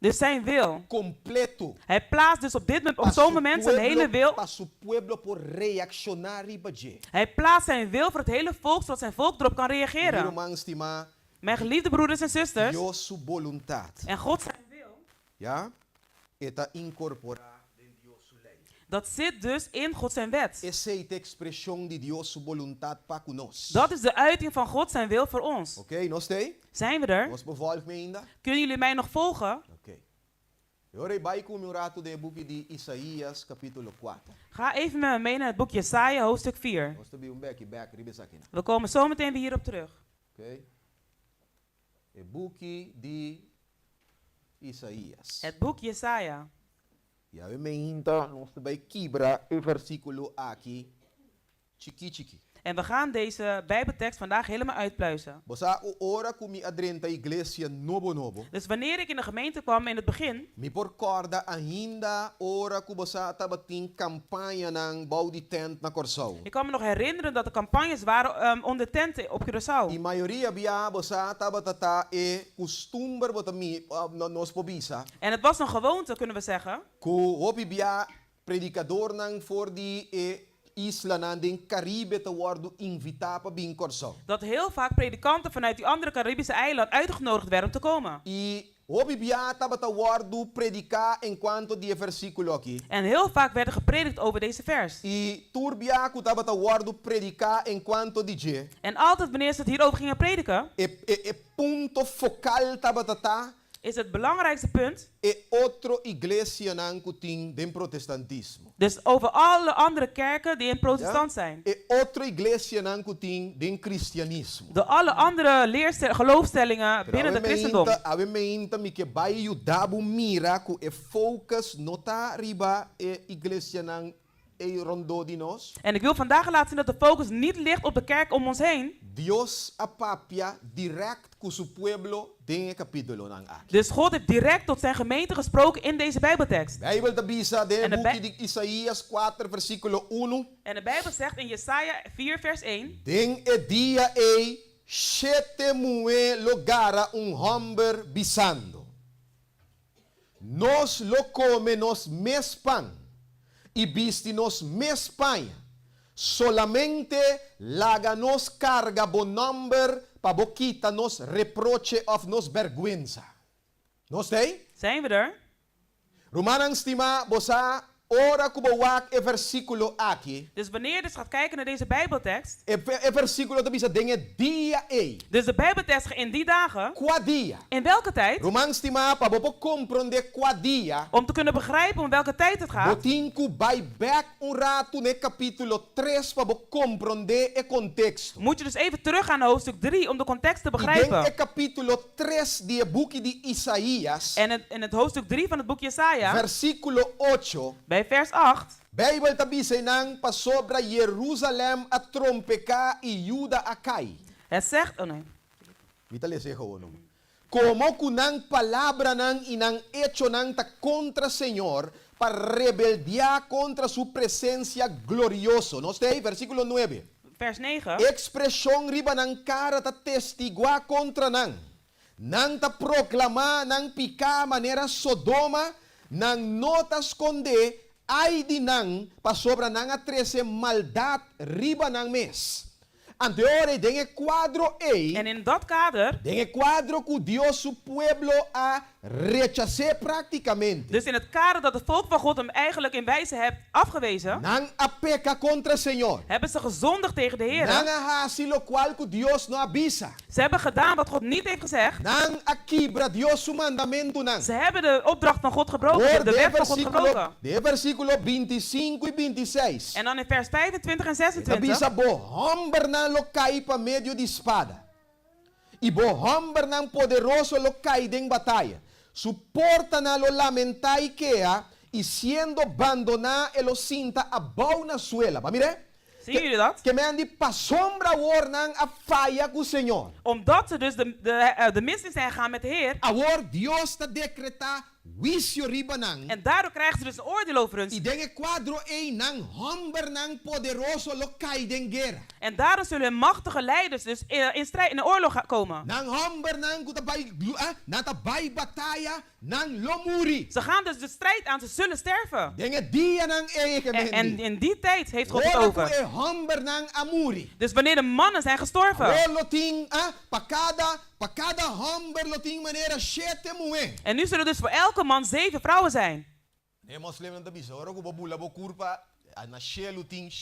dus zijn wil. completo. Hij plaatst dus op dit moment, op zo'n moment zijn hele wil. Para su pueblo por reaccionar riba je. Hij plaatst zijn wil voor het hele volk, zodat zijn volk erop kan reageren. Romans estima Mijn geliefde broeders en zusters, Dios su voluntad. en God zijn wil, Ja? Eta incorpora en Dios su ley. dat zit dus in God zijn wet. Esa es la expresión de Dios su voluntad para conos. Dat is de uiting van God zijn wil voor ons. Okay, no stay? Zijn we er? Nos bevolve me ainda? Kunnen jullie mij nog volgen? Okay. Ora vai com um rato de book de Isaías capítulo 4. Ga even met me mee naar het boek Jesaja, hoofdstuk 4. Nós também back ribe sakina. We komen zo meteen weer hierop terug. Okay? E book de Isaías. Het boek Jesaja. E aí me inta, nós também quebra o versículo aqui. Chiqui. En we gaan deze Bijbeltekst vandaag helemaal uitpluizen. Bosa ora kumi adrenta iglesia nobo. Dus wanneer ik in de gemeente kwam in het begin, Me por corda ainda ora ku bosa tabating campaña nang bouw di tent na Corsao. ik kan me nog herinneren dat er campagnes waren om de tenten op E Curaçao. maioria bia bosa tabatata e costumbre botami nos pobisa. En het was een gewoonte, kunnen we zeggen, Ku hopi bia predicador nang for di isla nang den Caribe te worden invita pa bin Corsao. dat heel vaak predikanten vanuit die andere Caribische eilanden uitgenodigd werden om te komen. E hopi bia tabata worden predicar enquanto die versículo aqui. En heel vaak werd er gepredikt over deze vers. E turbia ku tabata worden predicar enquanto DJ. En altijd wanneer ze het hierover gingen prediken, E punto focal tabatata is het belangrijkste punt, e outro iglesia nang kuting den protestantismo. dus over alle andere kerken die in protestant zijn. E outro iglesia nang kuting den cristianismo. De alle andere geloofstellingen binnen het christendom. Ave meinta mi ke bai yudabu mira ku e focus nota riba e iglesia nang e rondo di nos. En ik wil vandaag laten zien dat de focus niet ligt op de kerk om ons heen. Dios apapia direct ku su pueblo den capítulo nang aki. Dus God heeft direct tot zijn gemeente gesproken in deze Bijbeltekst. Bijbel de bisa de En de boek di Isaías 4 versículo 1. En de Bijbel zegt in Jesaja 4 vers 1. Den e dia e shete mue logara un homber bisando. Nos lo come nos mes pan. Y visti nos mes paña. Solamente laga nos carga bon number pa boquita nos reproche of nos vergüenza. No stay? Zijn we er? Romanang stima bosa ora kubawak e versículo aqui, Dus wanneer je dus gaat kijken naar deze Bijbeltekst. e versículo to bisa dengue dia e, Dus de Bijbeltekst in die dagen. qua dia. In welke tijd? Romans tima pa bopo comprende qua dia. Om te kunnen begrijpen om welke tijd het gaat. Botinku by back un rato ne capítulo 3 pa bo comprende e contexto. Moet je dus even teruggaan naar hoofdstuk 3 om de context te E den e begrijpen. capítulo 3 die boek di Isaías, En het hoofdstuk 3 van het boek Jesaja, versículo 8, bij vers 8, Bijbel tabisa nang pa sobra Jerusalem a trompeca e Juda a cai. het zegt, oh nee, Vitale se gewoon. Como kunang palabra nang inang hecho nang ta contra Señor para rebeldia contra su presencia glorioso. No stay, versículo 9. vers 9. Expresión riba nang cara ta testigua contra nang. Nang ta proclama nang pica manera Sodoma nang notas conde ay di nang pa sobra nang a 13 maldad riba nang mes. Anteore dengue cuadro e En in dat kader, dengue cuadro que Dios su pueblo a rechazé prácticamente. dus in het kader dat het volk van God hem eigenlijk in wijze heeft afgewezen, Nang a peca contra Señor. hebben ze gezondigd tegen de Heer. Nang a hasi lo cual que Dios no avisa. Ze hebben gedaan wat God niet heeft gezegd. Nang a quibra Dios su mandamento nang. Ze hebben de opdracht van God gebroken, Por de wet van God gebroken. de versículo 25 y 26. En dan in vers 25 en Avisa 26. bo homber nang lo cai pa medio de espada. Y bo homber nang poderoso lo cai den batalla. Suporta na lo lamenta Ikea y siendo abandonada el cinta a na suela. ¿Va mire? Zien jullie dat? Que me han di pa sombra war nang a falla cu Señor. Omdat ze dus de mis in zijn gegaan met de Heer. Awor Dios ta decreta juicio riba nang. En daardoor krijgen ze dus een oordeel over Y hun. dengue cuadro e nang homber nang poderoso lo cai den guerra. En daardoor zullen hun machtige leiders dus in strijd in de oorlog gaan komen. Nang homber nang kuta bay nata bay batalla nang lo muri. Ze gaan dus de strijd aan, ze zullen sterven. Dengue dia nang e que En in die tijd heeft God het Ora ku over. e homber nang amuri. Dus wanneer de mannen zijn gestorven. Lo ting pa cada homber lo ting manera 7 mué. En nu zullen dus voor elke man 7 vrouwen zijn. Ne muslim nang tabisa ora ku babula bo kurpa na shelu ting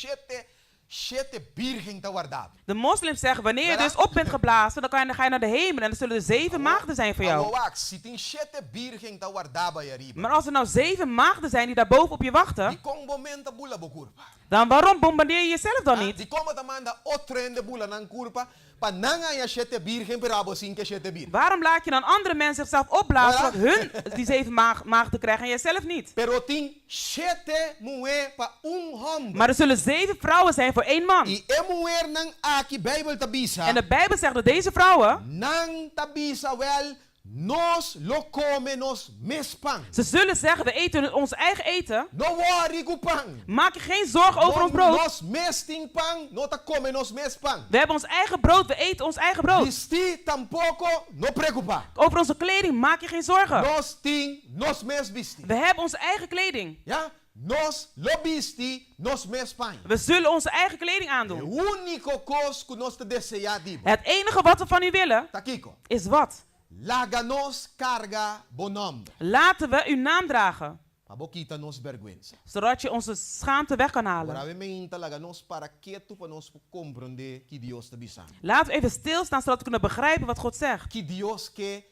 7 virgen ta guardado. De moslims zeggen, wanneer je dus op bent geblazen, dan ga je naar de hemel en dan zullen er 7 maagden zijn voor jou. Awak si ting 7 virgen ta guardaba ya riba. Maar als er nou 7 maagden zijn die daar boven op je wachten, Di kong momento bula bo kurpa. dan waarom bombardeer je jezelf dan niet? Di como tamanda otro en de bula nang kurpa pa nanga ya 7 virgen pero abo 5 7 virgen. Waarom laat je dan andere mensen zichzelf opblazen, zodat hun die 7 maagden krijgen en jijzelf niet? Pero ting 7 mué pa un hombre. Maar er zullen 7 vrouwen zijn voor 1 man. Y e mujer nang aki Bible tabisa. En de Bijbel zegt dat deze vrouwen, Nang tabisa wel nos lo come nos mespan. ze zullen zeggen, we eten ons eigen eten. No worry kupang. Maak je geen zorgen over ons brood. Nos mesting pang, no ta come nos mespan. We hebben ons eigen brood, we eten ons eigen brood. Visti tampoco no preocupa. Over onze kleding maak je geen zorgen. Nos ting nos mes visti. We hebben onze eigen kleding. Ja? Nos lo visti nos mespan. We zullen onze eigen kleding El aandoen. único cos que nos te desea dibo. Het enige wat we van u willen, Takiko. is wat? Laganos carga bonombre. Laten we uw naam dragen. Pabokita nos vergüenza. Zodat je onze schaamte weg kan halen. Para me intalaga nos para quieto para nos comprender que Dios te bisa. Laten we even stilstaan zodat we kunnen begrijpen wat God zegt. Que Dios que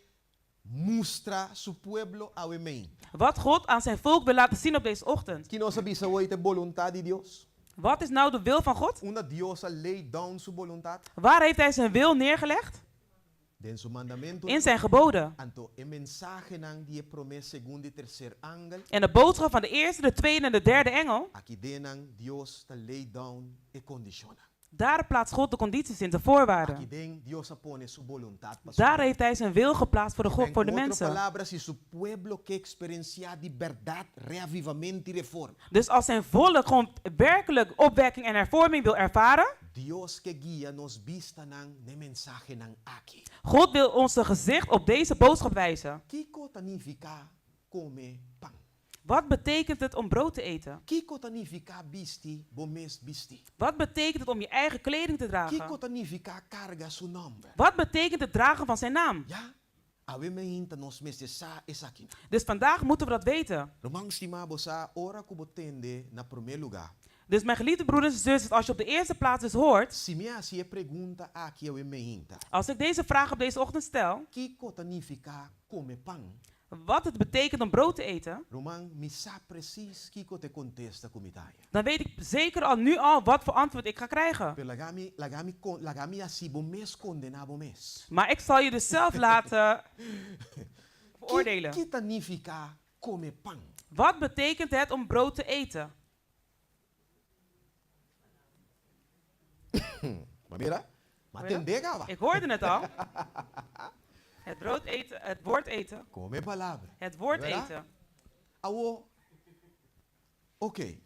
mustra su pueblo a wemein. Wat God aan zijn volk wil laten zien op deze ochtend. Que nos avisa hoy de voluntad de Dios. Wat is nou de wil van God? Una diosa lay down su voluntad. Waar heeft hij zijn wil neergelegd? Den su mandamento. In zijn geboden. Anto el mensaje nang die promes segundo y tercer ángel. En de boodschap van de eerste, de tweede en de derde engel. Aquí denang Dios te lay down e condiciona. Daar plaatst God de condities in, de Aquí voorwaarden. den Dios pone su voluntad. Daar heeft hij zijn wil geplaatst voor de, En voor de en otras mensen. palabras, si su pueblo que experiencia de verdad, reavivamiento y reforma. Dus als zijn volk gewoon werkelijk opwekking en hervorming wil ervaren, Dios que guía nos vista nang ne mensaje nang aquí. God wil onze gezicht op deze boodschap wijzen. Kiko tanifica come pan. Wat betekent het om brood te eten? Kiko tanifica bisti, bomes bisti. Wat betekent het om je eigen kleding te Kiko dragen? tanifica carga su nombre. Wat betekent het dragen van zijn naam? Ja, Awe me hinta nos meste sa esakina. Dus vandaag moeten we dat weten. Romang stimabo sa ora kubotende na primeiro lugar. Dus mijn geliefde broeders en zusters, als je op de eerste plaats dus hoort, Si me asi e pergunta aqui awe me hinta. als ik deze vraag op deze ochtend stel, Kiko tanifica come pan. wat het betekent om brood te eten, Romang misa precis kiko te contesta kumitaya. dan weet ik zeker al nu al wat voor antwoord ik ga krijgen. Pero lagami asi bomes condena bomes. Maar ik zal je dus zelf laten beoordelen. Ki tanifica come pan. Wat betekent het om brood te eten? Mamira? Matendega wa. Ik hoorde het al. Het brood eten, het woord eten, Come palabra. het woord Vera? eten. Awo. Oké.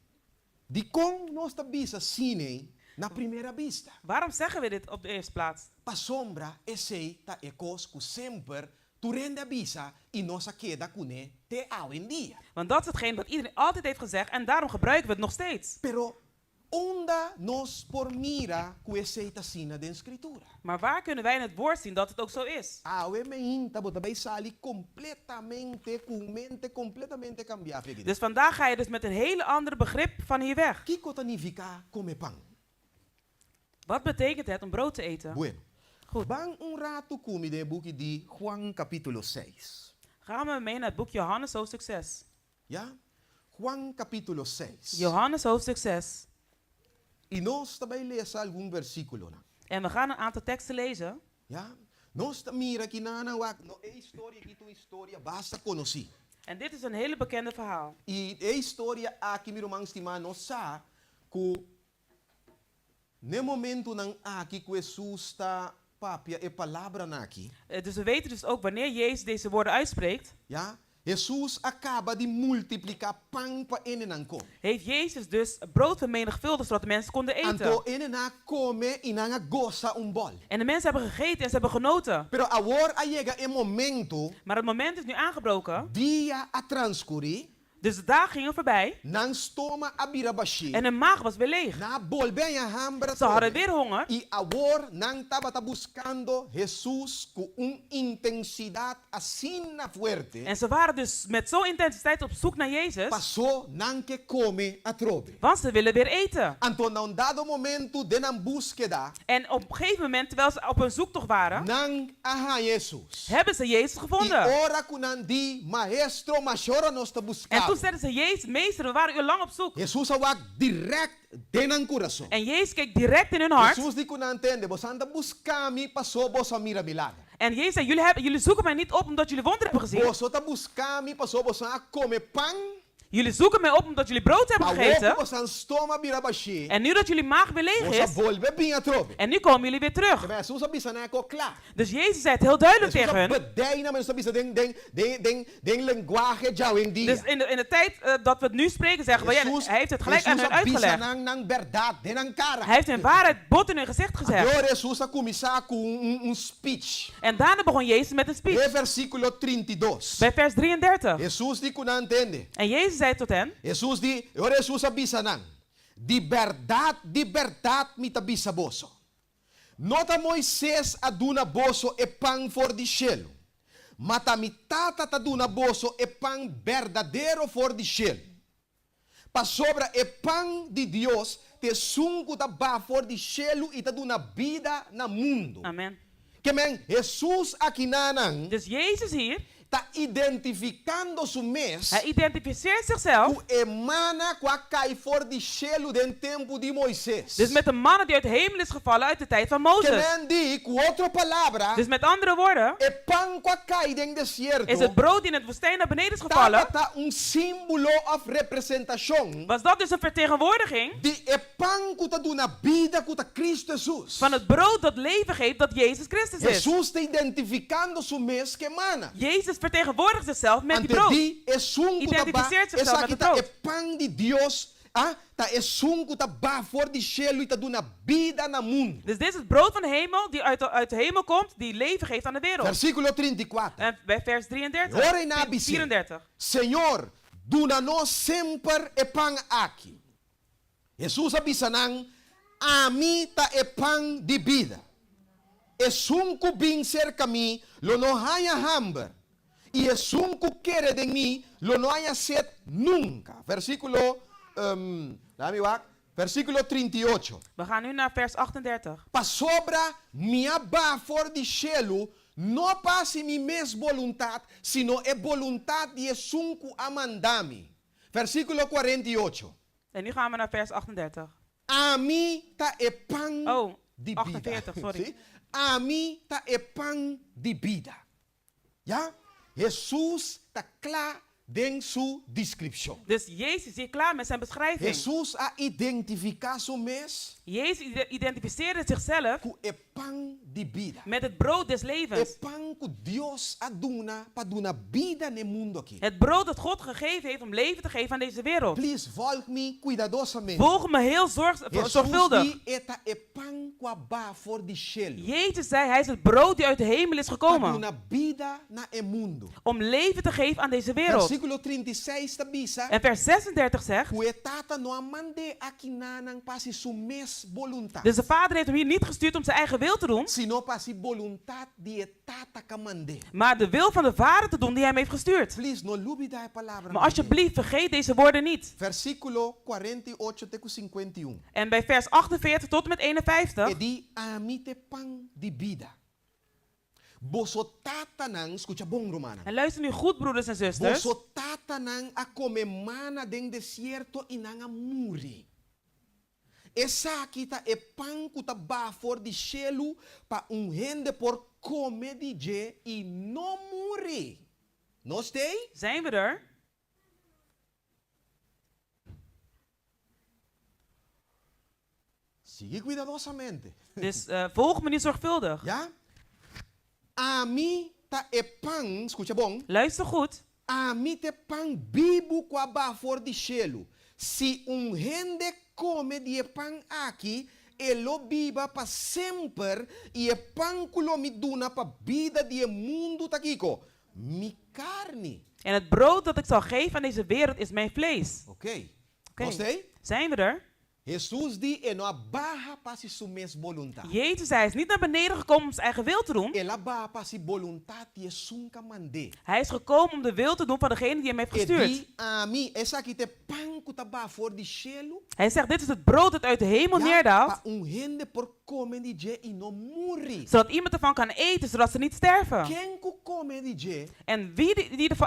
Di kong nos ta bisa sine na primeira vista. Waarom zeggen we dit op de eerste plaats? Pa sombra esei ta ecos ku semper tu rende bisa e nossa queda kune te au en dia. Want dat is hetgeen wat iedereen altijd heeft gezegd en daarom gebruiken we het nog steeds. Pero onda nos por mira ku esei ta sina de escritura. Maar waar kunnen wij in het woord zien dat het ook zo is? Awe me inta bota bei sali completamente com mente completamente cambiada. Dus vandaag ga je dus met een hele andere begrip van hier weg. Kiko tanifica come pan. Wat betekent het om brood te eten? Bueno. Goed. Bang un rato kumi de boek di Juan capítulo 6. Gaan we mee naar het boek Johannes hoofdstuk 6. Ja? Juan capítulo 6. Johannes hoofdstuk 6. Y nos tabay lesa algún versículo na. En we gaan een aantal teksten lezen. Ja? Nos ta mira kinana wak no e historia kito historia basta conoci. En dit is een hele bekende verhaal. Y e historia aki mi romang stima no sa ku ne momento nang aki ku Jesus ta papia e palabra naki. Dus we weten dus ook wanneer Jezus deze woorden uitspreekt, Ja? Jesus acaba de multiplicar pan pa enenanko. heeft Jezus dus brood vermenigvuldigd zodat de mensen konden Anto eten. enena come inanga goza un bol. En de mensen hebben gegeten en ze hebben genoten. Pero ahora llega el momento Maar het moment is nu aangebroken. dia a transcurrir Dus de dagen gingen voorbij nan stoma abirabashi. en hun maag was weer leeg. Na volver a hambra. Ze hadden weer honger. Y ahora nan tabata buscando Jesús con un intensidad así na fuerte. En ze waren dus met zo'n intensiteit op zoek naar Jezus. Pasó nan que come a trove. Want ze willen weer eten. Anto na un dado momento de nan búsqueda En op een gegeven moment, terwijl ze op hun zoektocht waren, nan aha Jesús. hebben ze Jezus Y gevonden. ora kunan di maestro mashora nos ta En buscando. toen zeiden ze, Jezus, meester, we waren uur lang op zoek. Jesús awak direct denan corazón. En Jezus keek direct in hun hart. Jesús di kunan entende, vos anda buscami paso vos a mira milagro. En Jezus zei, jullie zoeken mij niet op omdat jullie wonderen hebben gezien. Vos ota buscami paso vos a come pan. Jullie zoeken mij op omdat jullie brood hebben Pa gegeten. vos an stoma birabashi. En nu dat jullie maag weer leeg Vos a is. volve bien a trove. En nu komen jullie weer terug. Maar Jesús abisa na ko klaar. Dus Jezus zei het heel duidelijk Jesús tegen hun. bedei na men abisa den lenguaje jawing dia. Dus in de tijd dat we het nu spreken, zeggen we, ja, hij heeft het gelijk aan hun uitgelegd. nang verdad denang cara. Hij heeft hun waarheid bot in hun gezicht gezegd. Agora Jesús a começar com um speech. En daarna begon Jezus met een speech. E versículo 32. Bij vers 33. Jesús di kunan entende. En Jezus zei tot hen. Jesus di, ora Jesus abisa nang. Di verdad mi tabisa boso. Nota Moisés aduna boso e pan for di cielo. Mata mi tata taduna boso e pan verdadeiro for di cielo. Pa sobra e pan di Dios te sungu ba for di cielo e taduna vida na mundo. Amen. Que men, Jesus aqui nanang Dus Jezus hier, tá identificando su mes. hij identificeert zichzelf. O emana com a cai for de cielo den tempo de Moisés. Dus met een man die uit de hemel is gevallen uit de tijd van Que Mozes. men di, com outra palavra, Dus met andere woorden, e pan com a cai den deserto. is het brood die in het woestijn naar beneden is gevallen. Tá símbolo of representação. Was dat dus een vertegenwoordiging De e pan que tá dando vida com Cristo Jesus. van het brood dat leven geeft, dat Jezus Christus is. Jesus está identificando su mes que emana. Jezus vertegenwoordigt zichzelf met die Ante brood. di e sungo Identificeert tá zichzelf essa met aqui het tá e brood. pan de Deus. Ah, tá e sungo tá ba for de cielo e tá dando vida na mundo. Dus dit is het brood van de hemel, die uit de hemel komt, die leven geeft aan de wereld. Versículo 34. En bij vers 33, Ora na bisi. 34. Senhor, duna nós sempre e pan aqui. Jesus abisanang, a mim tá e pan de vida. esunku bin cerca mí, lo no haya hambre. Y esunku quiere de mí, lo no haya sed nunca. Versículo 38. We gaan nu naar vers 38. Pa sobra minha bafor de chelo, não passe mi mes voluntad, sino é voluntad de esunku amandami. Versículo 48. En nu gaan we naar vers 38. A mim tá e pão Oh, de 48, vida. sorry. Sim? A mim tá e pão de vida. Ja? Jesus tá claro em sua descrição. Dus Jezus is hier klaar met zijn beschrijving. Jesus a identificado seu mes Jezus identificeerde zichzelf com e pão de vida. met het brood des E levens. pão que Deus a dona para dar vida no mundo aqui. Het brood dat God gegeven heeft om leven te geven aan deze wereld. Please, volg me cuidadosamente. Volg me heel zorgvuldig. Jesus eta e pão com a bafor de chelo. Jezus zei, hij is het brood die uit de hemel is Para gekomen. dar vida na e mundo. Om leven te geven aan deze wereld. Versículo 36 tabisa. En vers 36 zegt, O tata não amande aqui nanang pasi su mes voluntad. dus de vader heeft hem hier niet gestuurd om zijn eigen wil te doen, Sino pasi voluntad de tata kamande. maar de wil van de vader te doen die hem heeft gestuurd. Please, no lubida a palavra. Maar alsjeblieft, vergeet deze woorden niet. Versículo 48 teco 51. En bij vers 48 tot en met 51, E di amite pão de vida. Boso tatanang, escucha bom romana. en luister nu goed broeders en zusters, Boso tatanang a come mana den desierto inanga muri. Essa kita e pão kuta bafor de chelo pa gente por come de je e não muri. Não stay? zijn we er? Sigue cuidadosamente. Dus volg me nu zorgvuldig. Ja? A mim ta e pão, escucha bom. Luister goed. A mim te pão bibo com a bafor de chelo. Se gente come de pão aqui, ele biba para sempre e e pão que me duna para vida de mundo taquico. Mi carne. En het brood dat ik zal geven aan deze wereld is mijn vlees. Ok. Oké. Gostei? Zijn we er? Jesus di e não barra para si su mes voluntad. Jezus, hij is niet naar beneden gekomen om zijn eigen wil te doen. Ela barra para si voluntad e sunca mande. Hij is gekomen om de wil te doen van degene die hem heeft E gestuurd. di a mim, essa aqui te pão que tá bafor de chelo. Hij zegt, dit is het brood dat uit de hemel Ja, neerdaalt, pa gente por come de je e não morre. zodat iemand ervan kan eten, zodat ze niet sterven. Quem que come de je, En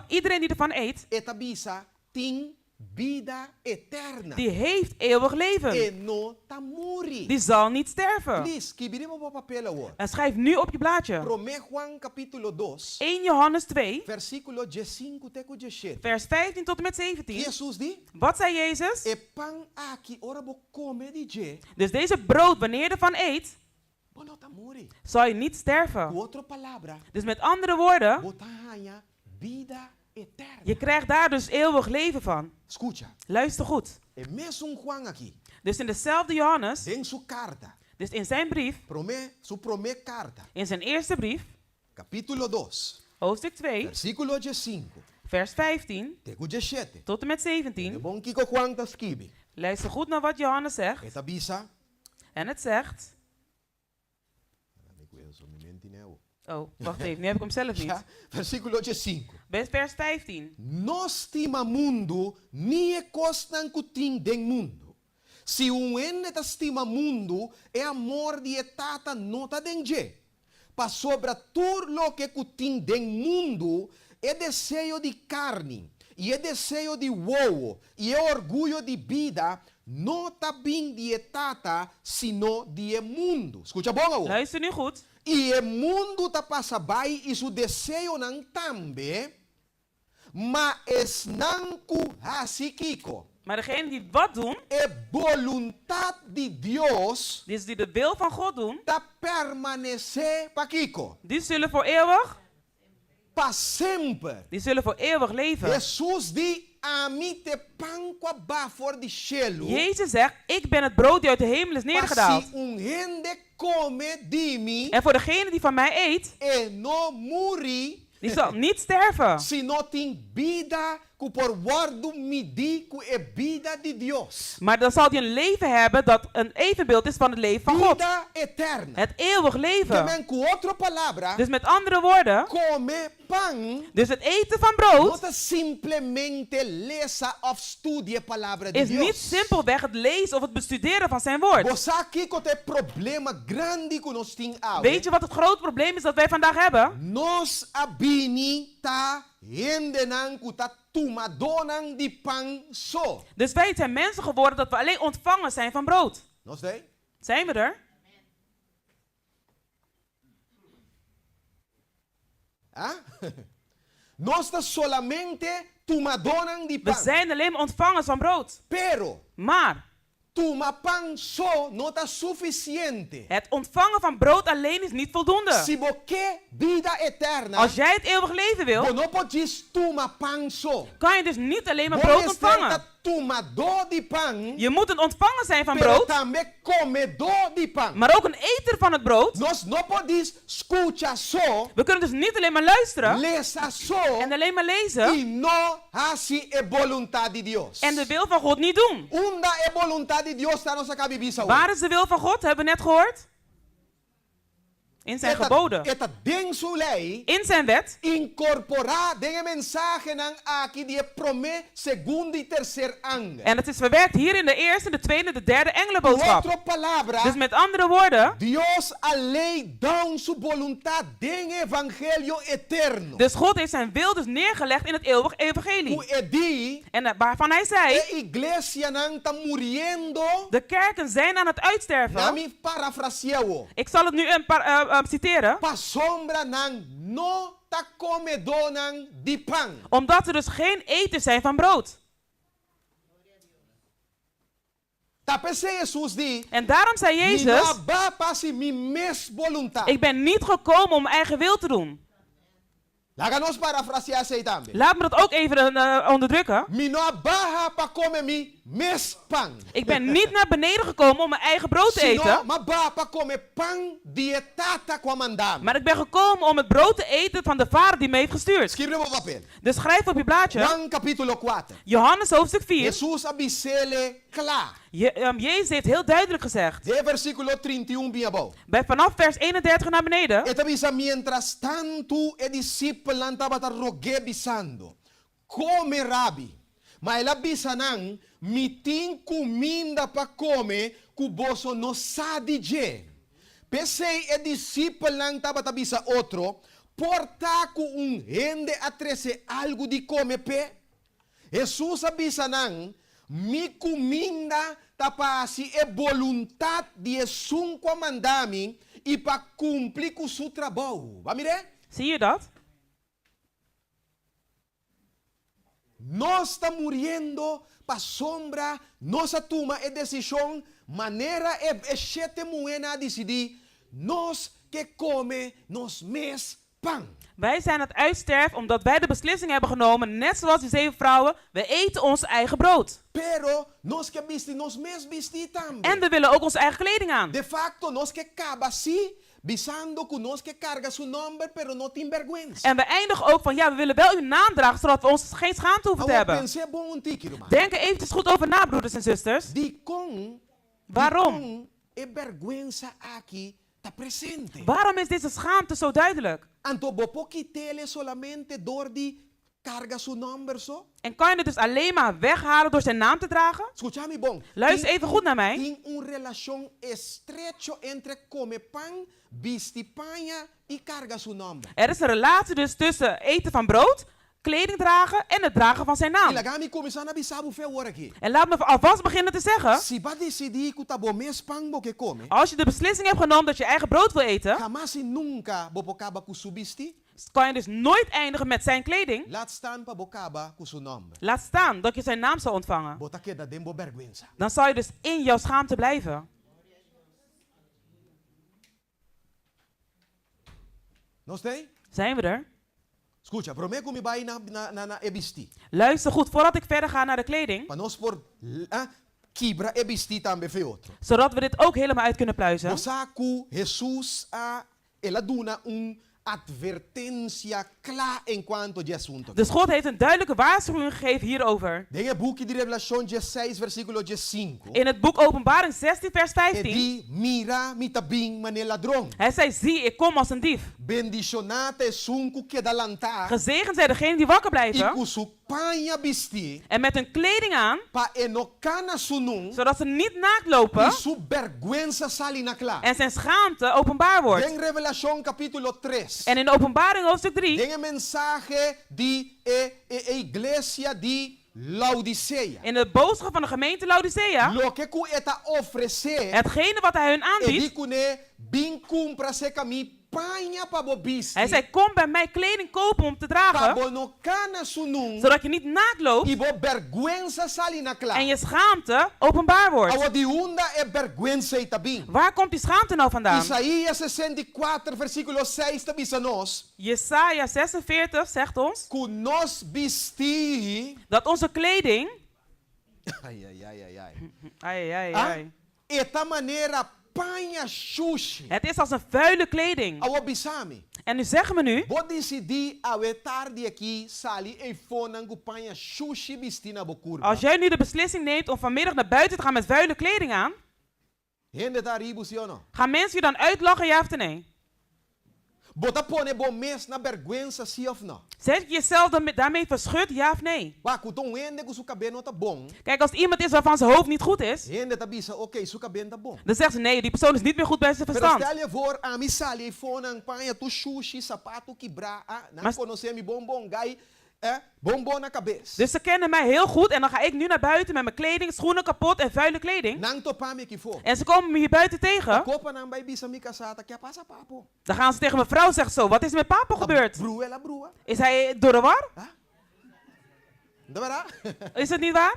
iedereen die ervan eet, etabisa tem vida eterna. die heeft eeuwig E leven. não tá morre. Die zal niet sterven. Please, que viremos para papel hoor. En schrijf nu op je blaadje. Prome Juan capítulo 2, 1 Johannes 2, versículo 5 teco 17. vers 15 tot en met 17. Jesus di, Wat zei Jezus? e pão aqui, ora bo come de je, Dus deze brood, wanneer je ervan eet, bo não tá morre. zal je niet Com sterven. outra palavra, Dus met andere woorden, botanha vida eterna. je krijgt daar dus eeuwig leven van. Escucha, Luister goed. e mesmo Juan aqui, Dus in dezelfde Johannes, tem sua carta, dus in zijn brief, su prome carta, in zijn eerste brief, capítulo 2, hoofdstuk 2, versículo 5, vers 15 teco 17. tot en met É 17. bom que o Juan tá escreve. Luister goed naar wat Johannes zegt. Esta bisa, En het zegt... Oh, wacht even, nu heb ik hem zelf niet. ja, versículo 5. Bij vers 15. No estima mundo, ni e costan cutin den mundo. Se ene ta estima mundo, e amor de etata nota den je. Pa sobra tur lo que cutin den mundo, é desejo de carne, e é desejo de uovo, e é orgulho de vida, não tá bem de etata, sino de mundo. Escucha bom, agora. Luister nu goed. E o mundo tá passa by e su desejo não tambe, mas não hasikiko. Maar degene die wat doen, É voluntad de Deus dus die de wil van God doen, tá permanecer paquico, die zullen voor eeuwig, pa sempre. die zullen voor eeuwig leven. Jesus di a mim te pão com a bafor de chelo. Jezus zegt, ik ben het brood die uit de hemel is Pa neergedaald. si gente come de mim, En voor degene die van mij eet, e não morre, die zal niet sterven. se não tem vida que por guardo midi que é vida de Deus. Maar dan zal hij een leven hebben dat een evenbeeld is van het leven van God. Vida eterna. Het eeuwig Que leven. men com outra palavra, Dus met andere woorden, come pão dus het eten van não brood está simplesmente leça of studie a palavra de is niet Deus. simpelweg het lezen of het bestuderen van zijn woord. Você aqui que tem problema grande que nós temos Weet je wat het groot probleem is dat wij vandaag hebben? Nós abini ta hendenan kuta tumadonan di pang so. Dus wij zijn mensen geworden dat we alleen ontvangen zijn van brood. Nós tem? Zijn we er? Ah? Nós está solamente tumadonan di We pang. zijn alleen maar ontvangers van brood. Pero Maar tuma pang so não está suficiente. het ontvangen van brood alleen is niet voldoende. Se você vida eterna, Als jij het eeuwig leven wil, você não pode tuma pang so. kan je dus niet alleen maar brood Você ontvangen. está tumador de pang, Je moet een ontvanger zijn van pero brood, também comedor de pang. maar ook een eter van het brood. Nós não podemos escutar só, We kunnen dus niet alleen maar luisteren leça só en alleen maar lezen e não assim é vontade de Deus. en de wil van God niet doen. Onde é vontade de Deus está nossa cabeça Waar is de wil van God? Hebben we net gehoord? In zijn geboden. Eta denso lei In zijn wet. incorporar den mensagem nan aqui de promê segundo e terceiro anjo. En het is verwerkt hier in de eerste, de tweede, de derde engelenboodschap. Outra palavra, Dus met andere woorden, Deus a lei dá sua vontade den evangelho eterno. dus God heeft zijn wil dus neergelegd in het eeuwig evangelie. O edi En waarvan hij zei, a igreja não está morrendo. de kerken zijn aan het uitsterven. Nami parafraseio. Ik zal het nu citeren. Pa sombra não no ta comedor nan de pão. Omdat er dus geen eters zijn van brood. Ta pense Jesus di. En daarom zei Mi Jezus, não ba pasi mi mes voluntad. ik ben niet gekomen om mijn eigen wil te doen. Laga nos parafrasear sei também. Laat me dat ook even onderdrukken. Mi no baja pa comer mi mes pão. Ik ben niet naar beneden gekomen om mijn eigen brood te Sino eten. ma ba pa comer pão de tata comandam. Maar ik ben gekomen om het brood te eten van de Vader die me heeft gestuurd. Escreve no papel. Dus schrijf op je blaadje. Juan capítulo 4. Johannes hoofdstuk 4. Jesus abisele klaar. Jezus heeft heel duidelijk gezegd. De versículo 31 bien above. Vanaf vers 31 naar beneden. Eta bisa mientras tanto e discípulo estava rogue bisando. Come rabi. Mas ela bisa nang mitin comida pa come cuboso no sadije. Pensei e discípulo nang estava bisa outro. Porta ku rende a trece algo de come pe. Jesus abisa nang mi comida tapasi e voluntad de sun comandami e para cumprir com seu trabalho. Vai mirar? Zie je dat? Nós está morrendo para sombra, nossa turma é decisão, maneira é sete moena a decidir, nós que come nos mes pão. Wij zijn aan het uitsterven omdat wij de beslissing hebben genomen, net zoals die 7 vrouwen, we eten ons eigen brood. Pero nós que vestir nos mes vestir também. En we willen ook onze eigen kleding aan. De facto nós que acaba assim, visando que nós que carga seu nome, pero não tem vergüenza. En we eindigen ook van, ja, we willen wel uw naam dragen, zodat we ons geen schaamte hoeven te hebben. Pensei bom um tiki, irmão. Denk er eventjes goed over na, broeders en zusters. Waarom? É vergüenza aqui está presente. Waarom is deze schaamte zo duidelijk? Anto bopo kitele solamente door die carga su number so. En kan je het dus alleen maar weghalen door zijn naam te dragen? Escuchame bom. Luister even goed naar mij. Tem relação estrecho entre come pão, vestir panha e carga su number. Er is een relatie dus tussen eten van brood, kleding dragen en het dragen van zijn naam. Ilagami começar na bisabu fe hora aqui. En laat me alvast beginnen te zeggen, Se vai decidir que tá bom mes pão bo que come. als je de beslissing hebt genomen dat je eigen brood wil eten, Jamás e nunca bopocaba ku subisti. kan je dus nooit eindigen met zijn kleding. Laat staan pa bocaba ku su number. Laat staan dat je zijn naam zal ontvangen. Bota queda dembo vergüenza. Dan zal je dus in jouw schaamte blijven. Nós tem? Zijn we er? Escucha, prometo me vai na ebisti. Luister goed, voordat ik verder ga naar de kleding, Para nós por quebra ebisti também fe outro. zodat we dit ook helemaal uit kunnen pluizen. Mosaku Jesus ela duna advertencia clara en cuanto a asunto. Dus God heeft een duidelijke waarschuwing gegeven hierover. En el book de Revelación 6 versículo 5. In het boek Openbaring 16 vers 15. Di mira mi tabing manel ladrón. Hij zei, zie, ik kom als een dief. Bendicionate sunku kedalanta. Gezegend zijn degenen die wakker blijven. Ikusu panya bisti. En met hun kleding aan. Pa enokana sunung. Zodat ze niet naakt lopen. Isu vergüenza salinakla. En zijn schaamte openbaar wordt. En Revelación capítulo 3. En in de Openbaring hoofdstuk 3. Den mensaje di iglesia di Laodicea. In de boodschap van de gemeente Laodicea. Lo que ku eta ofrecer. Hetgene wat hij hun aanbiedt. Edikune bin cumpra se kami panya pa bobisti. Hij zei, kom bij mij kleding kopen om te Pa dragen. bonokana sunung. Zodat je niet naakt loopt. Ibo vergüenza salinakla. En je schaamte openbaar wordt. Awo di unda e vergüenza itabing. Waar komt die schaamte nou vandaan? Isaías 64 versículo 6 tabisanos. Jesaja 46 zegt ons. Kunos bisti. Dat onze kleding. Ay, ay, ay, ay, ay. Ai, ai, Ah, ai. eta manera panya shushi. Het is als een vuile kleding. Awo bisami. En nu zeggen we nu. Bo decidi awe tarde aqui sali e fonangu panya shushi bistina bokurba. Als jij nu de beslissing neemt om vanmiddag naar buiten te gaan met vuile kleding aan. Hende taribu si ono. Gaan mensen je dan uitlachen, ja of nee? Bota pone bom mes na vergüenza si of no. Zet je jezelf daarmee verschut, ja of nee? Wa kuton hende ku su cabeno ta bom. Kijk, als iemand is waarvan zijn hoofd niet goed is. Hende tabisa okay, su cabeno ta bom. Dan zegt ze, nee, die persoon is niet meer goed bij zijn Pero verstand. stel je voor, a mi sali e fonang panya tu shushi sapato quebra, na Mas- conhecer mi bombom gai, bombom na cabeça. Dus ze kennen mij heel goed en dan ga ik nu naar buiten met mijn kleding, schoenen kapot en vuile kleding. Nang to pame ki fo. En ze komen me hier buiten tegen. Kopa nang bai bisa mi kasata, kya pasa papo. Dan gaan ze tegen mijn vrouw zeggen zo, wat is met papa gebeurd? Brua la brua. Is hij door de war? De verdad? Is het niet waar?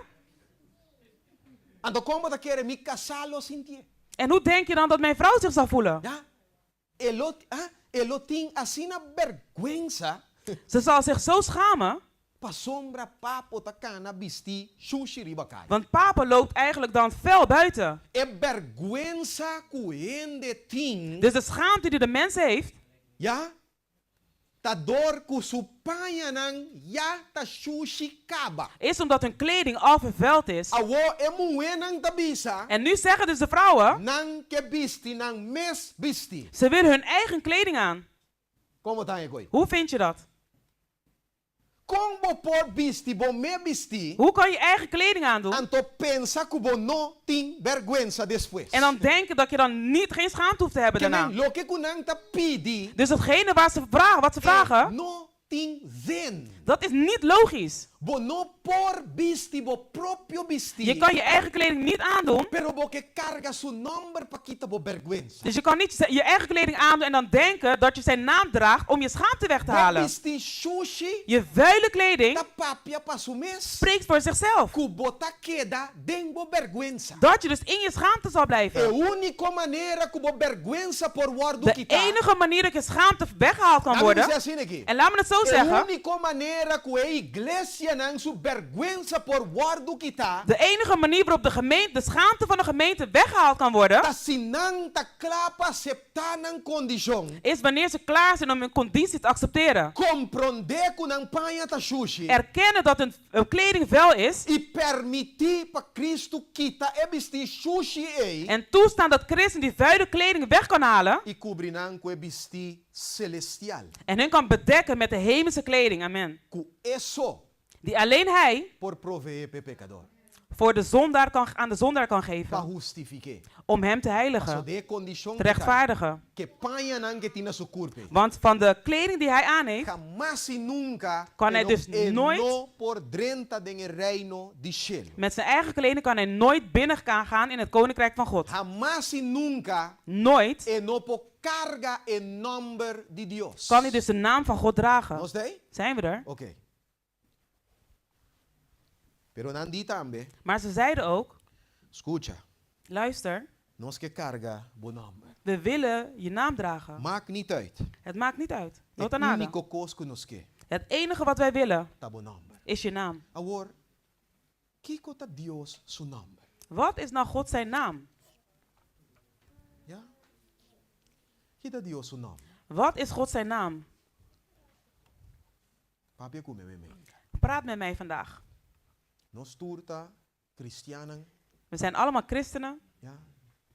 Ando como ta quiere mi casalo sintie. En hoe denk je dan dat mijn vrouw zich zal voelen? Ja? Elotin asina vergüenza. Ze zal zich zo schamen, Pa sombra papo takana bisti sushi ribakai. want papa loopt eigenlijk dan fel buiten. E vergüenza kuende ting. Dus de schaamte die de mens heeft, Ja? Ta dor kusupanya nang ya ta sushi kaba. is omdat hun kleding al vervuild is. Awo emuenang tabisa. En nu zeggen dus de vrouwen, Nang ke bisti nang mes bisti. ze willen hun eigen kleding aan. Como tayo koy? Hoe vind je dat? Kung bo por bisti bo me bisti. Hoe kan je eigen kleding aandoen? Anto pensa kubo no ting vergüenza después. En dan denken dat je dan geen schaamte hoeft te hebben daarna. Lo que kunang ta pidi. Dus datgene waar ze vragen, wat ze vragen, No ting zen. dat is niet logisch. Bo no por bisti bo proprio bisti. Je kan je eigen kleding niet aandoen. Pero bo que carga su nombre pa kita bo vergüenza. Dus je kan niet je eigen kleding aandoen en dan denken dat je zijn naam draagt om je schaamte weg te halen. Bisti sushi. Je vuile kleding Ta papia pa su mes. spreekt voor zichzelf. Kubota queda den bo vergüenza. Dat je dus in je schaamte zal E blijven. única maneira kubo vergüenza por guardo De kita. enige manier dat je schaamte weggehaald kan worden. En laat me het zo E zeggen. única maneira que a iglesia nang su vergüenza por guardo kita. De enige manier waarop de schaamte van de gemeente weggehaald kan worden. Ta sinang ta klapa septanang condition. Is wanneer ze klaar zijn om hun conditie te accepteren. Comprende kunang panya ta sushi. Erkennen dat hun kleding vuil is. E permitir pa Cristo kita ebisti sushi ei. En toestaan dat Christen die vuile kleding weg kan halen. E cobrinang ku ebisti celestial. En hun kan bedekken met de hemelse kleding. Amen. Ku eso Die alleen hij por proveer pe pecador. voor de zondaar aan de zondaar kan Pa geven. justifique. Om hem te So heiligen. de condition Te rechtvaardigen. que panya nang que tina su curpe. Want van de kleding die hij aan heeft. Jamás y nunca Kan hij no- dus nooit- no por drenta den el reino di cielo. Met zijn eigen kleding kan hij nooit binnen gaan in het koninkrijk van God. Jamás y nunca Nooit no po carga en nombre di Dios. kan hij dus de naam van God dragen. ¿No sé? Zijn we er? Ok. Pero nandi tambe, Maar ze zeiden ook, escucha, luister, no es que carga bon nombre. we willen je naam dragen. Maakt niet uit. Het maakt niet uit. Nota Het nada. único cos que nos que Het enige wat wij willen ta bon nombre. is je naam. Ahora, ¿qué ta Dios su nombre? Wat is nou God zijn naam? ¿Ya? ¿Qué ta Dios su nombre? Wat is God zijn naam? Papi come me. Praat met mij vandaag. Nos turta, Christianen, We zijn allemaal christenen. ja,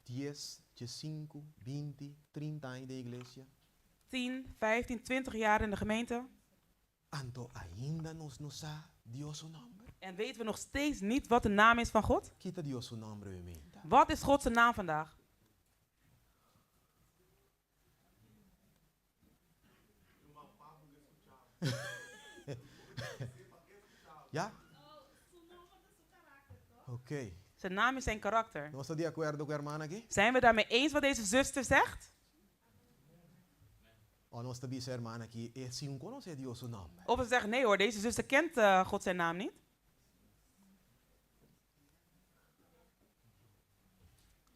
10, 5, 20, 30 anos de iglesia. 10, 15, 20 jaar in de gemeente. Anto ainda nos sa Dios su nombre. En weten we nog steeds niet wat de naam is van God? Kita Dios su nombre, me. Wat is God zijn naam vandaag? Ja? Ok. Zijn naam is zijn karakter. ¿No está de acuerdo con hermana aquí? Zijn we daarmee eens wat deze zuster zegt? O no está dice hermana aquí, si un conoce Dios su nombre. Of we zeggen, nee hoor, deze zuster kent God zijn naam niet.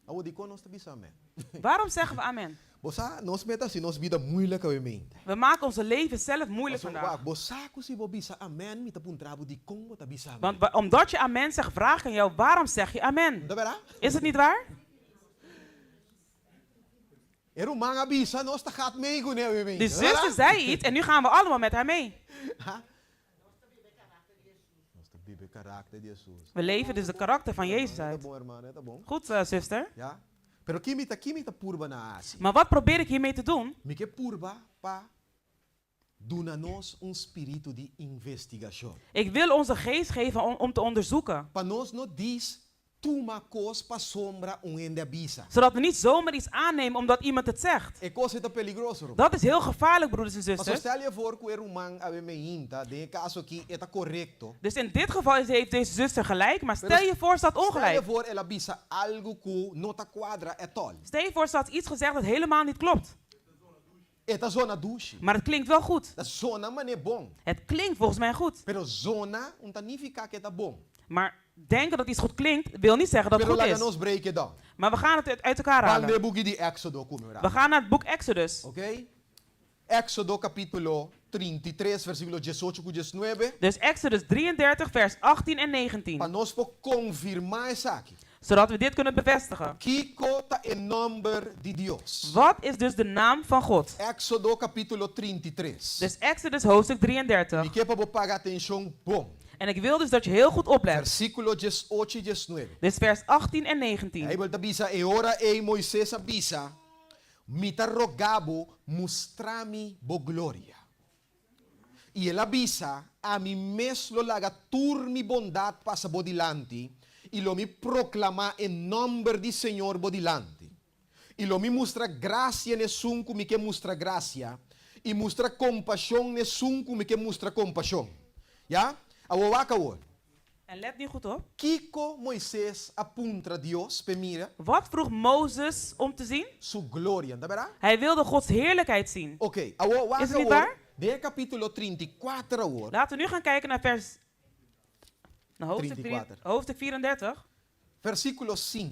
Awo di ko no está bisa amen. Waarom zeggen we amen? Bosa nos meta si nos vida moeilijk we mente. We maken onze leven zelf moeilijk vandaag. Bosa ko si bo bisa amen mi tapun trabo di kong ta bisa amen. Want omdat je amen zegt, vraag ik aan jou, waarom zeg je amen? Da vera? Is het niet waar? Eru mga bisa nos ta gaat mee go ne we mente. De zuster zei iets en nu gaan we allemaal met haar mee. Nos ta bibe karakter de Jesus. We leven dus de karakter van Jezus Tá uit. bom, hermana, tá bom. Goed, zuster. Ja? Pero kimita purba na asi. Maar wat probeer ik hiermee te doen? Mi que purba pa dunanos un spiritu di investigación. Ik wil onze geest geven om te onderzoeken. Pa nos no dis tuma cos pa sombra un ende bisa. Zodat we niet zomaar iets aannemen omdat iemand het zegt. E cosa é peligroso. Dat is heel gevaarlijk, broeders en Mas zusters. stel je voor que er man ave me inta, de caso aqui está correcto. Dus in dit geval heeft deze zuster gelijk, maar stel je voor, ze had Stel je ongelijk. voor ela bisa algo que no ta quadra et al. Stel je voor, ze had iets gezegd dat helemaal niet klopt. Eta zona douche. Maar het klinkt wel goed. Da zona mane bom. Het klinkt volgens mij goed. Pero zona un significa que tá bom. Maar denken dat iets goed klinkt, wil niet zeggen dat het Pero goed la is. nos break it down. Maar we gaan het uit elkaar Van de halen. boek die Exodo komen We gaan naar het boek Exodus. Ok? Éxodo capítulo 33, versículo 18 com 19. Dus Exodus 33, vers 18 en Para 19. nós confirmar isso aqui. Zodat we dit kunnen bevestigen. Kiko tá em nome de Deus. Wat is dus de naam van God? Éxodo capítulo 33. Dus Exodus hoofdstuk 33. E que para você pagar atenção bom. En ik wil dus dat je heel goed oplet. Versículo 18 e 19. Dus vers 18 en 19. Aí volta bisa e ora e Moisés avisa, mita rogabo mostrami bo gloria. E ele avisa a mim mesmo laga turmi bondade passa bodilante e lo mi proclama em nome de Senhor bodilante. E lo mi mostra gracia nessun come que mostra gracia e mostra compaixão nessun come que mostra compaixão. Ja? Awawaka wo. En let nu goed op. Kiko Moisés apunta Deus, mira, Wat vroeg Mozes om te zien? su gloria, ¿tá verdad? Hij wilde Gods heerlijkheid zien. Ok, Is het niet agora, waar? de capítulo 34 agora, Laten we nu gaan kijken naar hoofdstuk 34. hoofdstuk 34, versículo 5.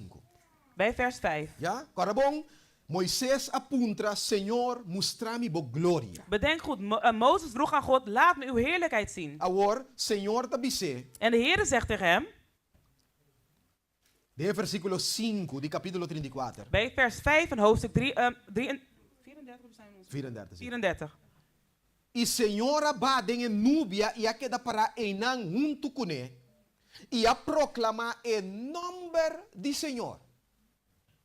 bij vers 5. Ja? Agora bom, Moisés apunta, Senhor, mostra-me bo gloria. Bedenk goed, Mozes vroeg aan God, laat me uw heerlijkheid zien. Agora, Senhor te disse, En de Heere zegt tegen hem, de versículo 5 de capítulo 34. bij vers 5 van hoofdstuk 34. 34. E Senhora baden em núbia e a queda para enang junto com ele e a proclamar em nome de Senhor.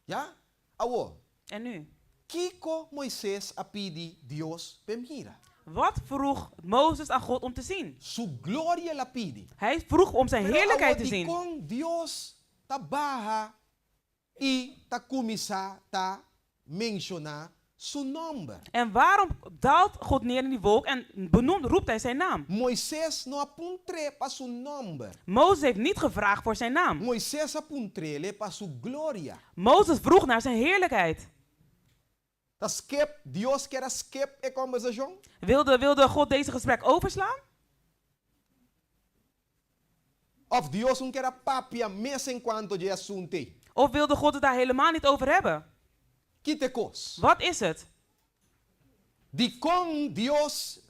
Ja? Awo. En nu? Kiko Moisés a pedi Deus pemira. Wat vroeg Mozes aan God om te zien? Su gloria la pedi. Hij vroeg om zijn heerlijkheid te zien. Con Deus ta baha e ta começar ta mencionar su nome. En waarom daalt God neer in die wolk en roept hij zijn naam? Moisés não apuntre para su nome. Mozes heeft niet gevraagd voor zijn naam. Moisés apuntrele para su gloria. Mozes vroeg naar zijn heerlijkheid. Ta skep, Deus quer skep e conversação. Wilde God deze gesprek overslaan? Of Deus não quer papia mes enquanto je assunte. Of wilde God het daar helemaal niet over hebben? Que te cos. Wat is het? De com Deus,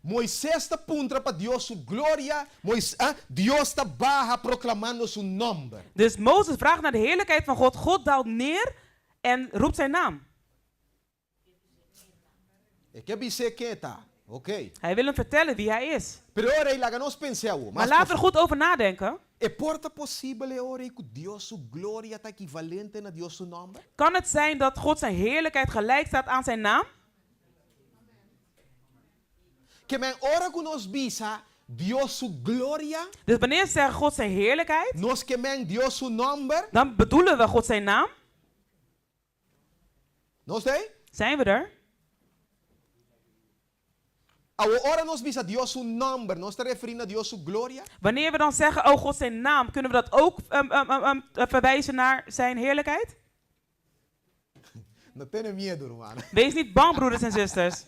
Moisés ta puntra para Deus su gloria, Deus ta barra proclamando su nome. Dus Mozes vraagt naar de heerlijkheid van God. God daalt neer en roept zijn naam. É que bise queta. Ok. Hij wil hem vertellen wie hij is. Pero ora laga nos penseu. Maar laten we er goed over nadenken. É porta possível ora que Deus sua glória está equivalente na Deus seu nome? Kan het zijn dat God zijn heerlijkheid gelijk staat aan zijn naam? Que men ora que nos bisa Deus sua glória, Dus wanneer ze zeggen God zijn heerlijkheid, nos que men Deus seu nome, dan bedoelen we God zijn naam. nos tem? Zijn we er? Ora nos bisa Deus seu nome, nós está referindo a Deus sua glória? Wanneer we dan zeggen, oh God zijn naam, kunnen we dat ook verwijzen naar zijn heerlijkheid? Não tenha medo, irmão. Wees niet bang, broeders en zusters.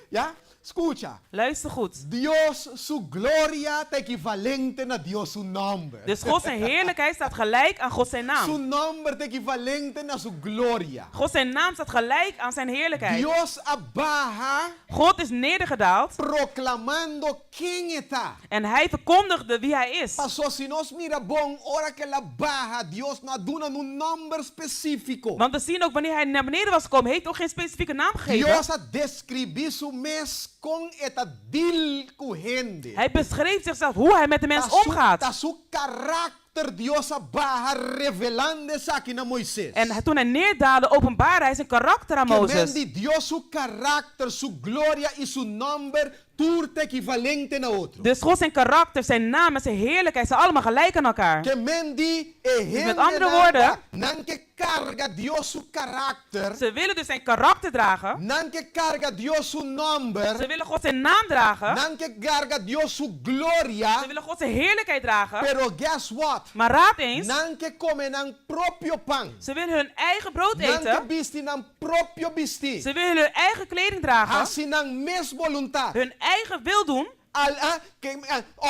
Ja? Escuta. Luister goed. Deus sua glória está equivalente na Deus seu nome. Dus God zijn heerlijkheid staat gelijk aan God zijn Seu naam. nome está equivalente na sua glória. God zijn naam staat gelijk aan zijn heerlijkheid. Deus abarra God is nedergedaald proclamando quem está. en hij verkondigde wie hij is. Passou, se nós mira bom, ora que ela barra, Deus não duna um nome específico. Want we zien ook wanneer hij naar beneden was gekomen, heeft hij ook geen specifieke naam gegeven. Deus a descrever seu mês com eta deal com gente. Hij beschreef zichzelf hoe hij met de mens omgaat. Tá seu carácter Deus a barra revelando isso aqui na Moisés. En toen hij neerdaalde, openbaarde hij zijn karakter aan Que Mozes. vem de Deus seu carácter, sua glória e seu nome tudo equivalente na outro. Dus God zijn karakter, zijn naam en zijn heerlijkheid zijn allemaal gelijk aan elkaar. Que mendi met andere woorden, não que carga Deus seu carácter, Ze willen dus zijn karakter dragen. não que carga Deus seu nome, Ze willen God zijn naam dragen. não que carga Deus sua glória, Ze willen God zijn heerlijkheid dragen. pero guess what? Maar raad eens, Não que come nan proprio pão, ze willen hun eigen brood não que eten. viste nan proprio vestir, Ze willen hun eigen kleding dragen. assim nan mes vontade. Hun eigen wil doen.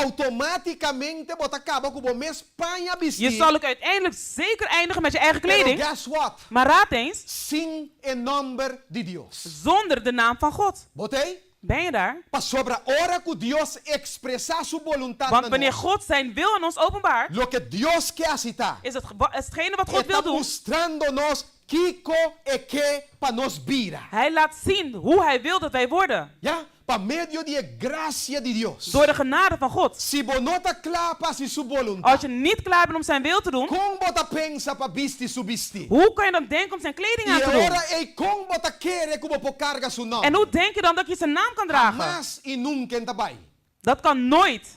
Automaticamente você acaba com o mes panha Je vestir. zal ook uiteindelijk zeker eindigen met je eigen Pero kleding. guess what? Maar raad eens, Sim em nome de Deus. zonder de naam van God. Botei? Ben je daar? Para sobre a hora que Deus expressar sua vontade Want na wanneer nós, God zijn wil aan ons openbaart, lo que Deus quer citar, is hetgene wat God está wil doen. mostrando nos Kiko e que para nos vira. Hij laat zien hoe hij wil dat wij worden. Ja? Para meio de graça de Deus. Door de genade van God. Se você não está claro para sua Als vontade, je niet klaar bent om zijn wil te doen, como você pensa para vestir seu vestir? hoe kan je dan denken om zijn kleding aan E te doen? agora é como você quer que você carga seu nome. En hoe denk je dan dat je zijn naam kan dragen? Mas e nunca também. Dat kan nooit.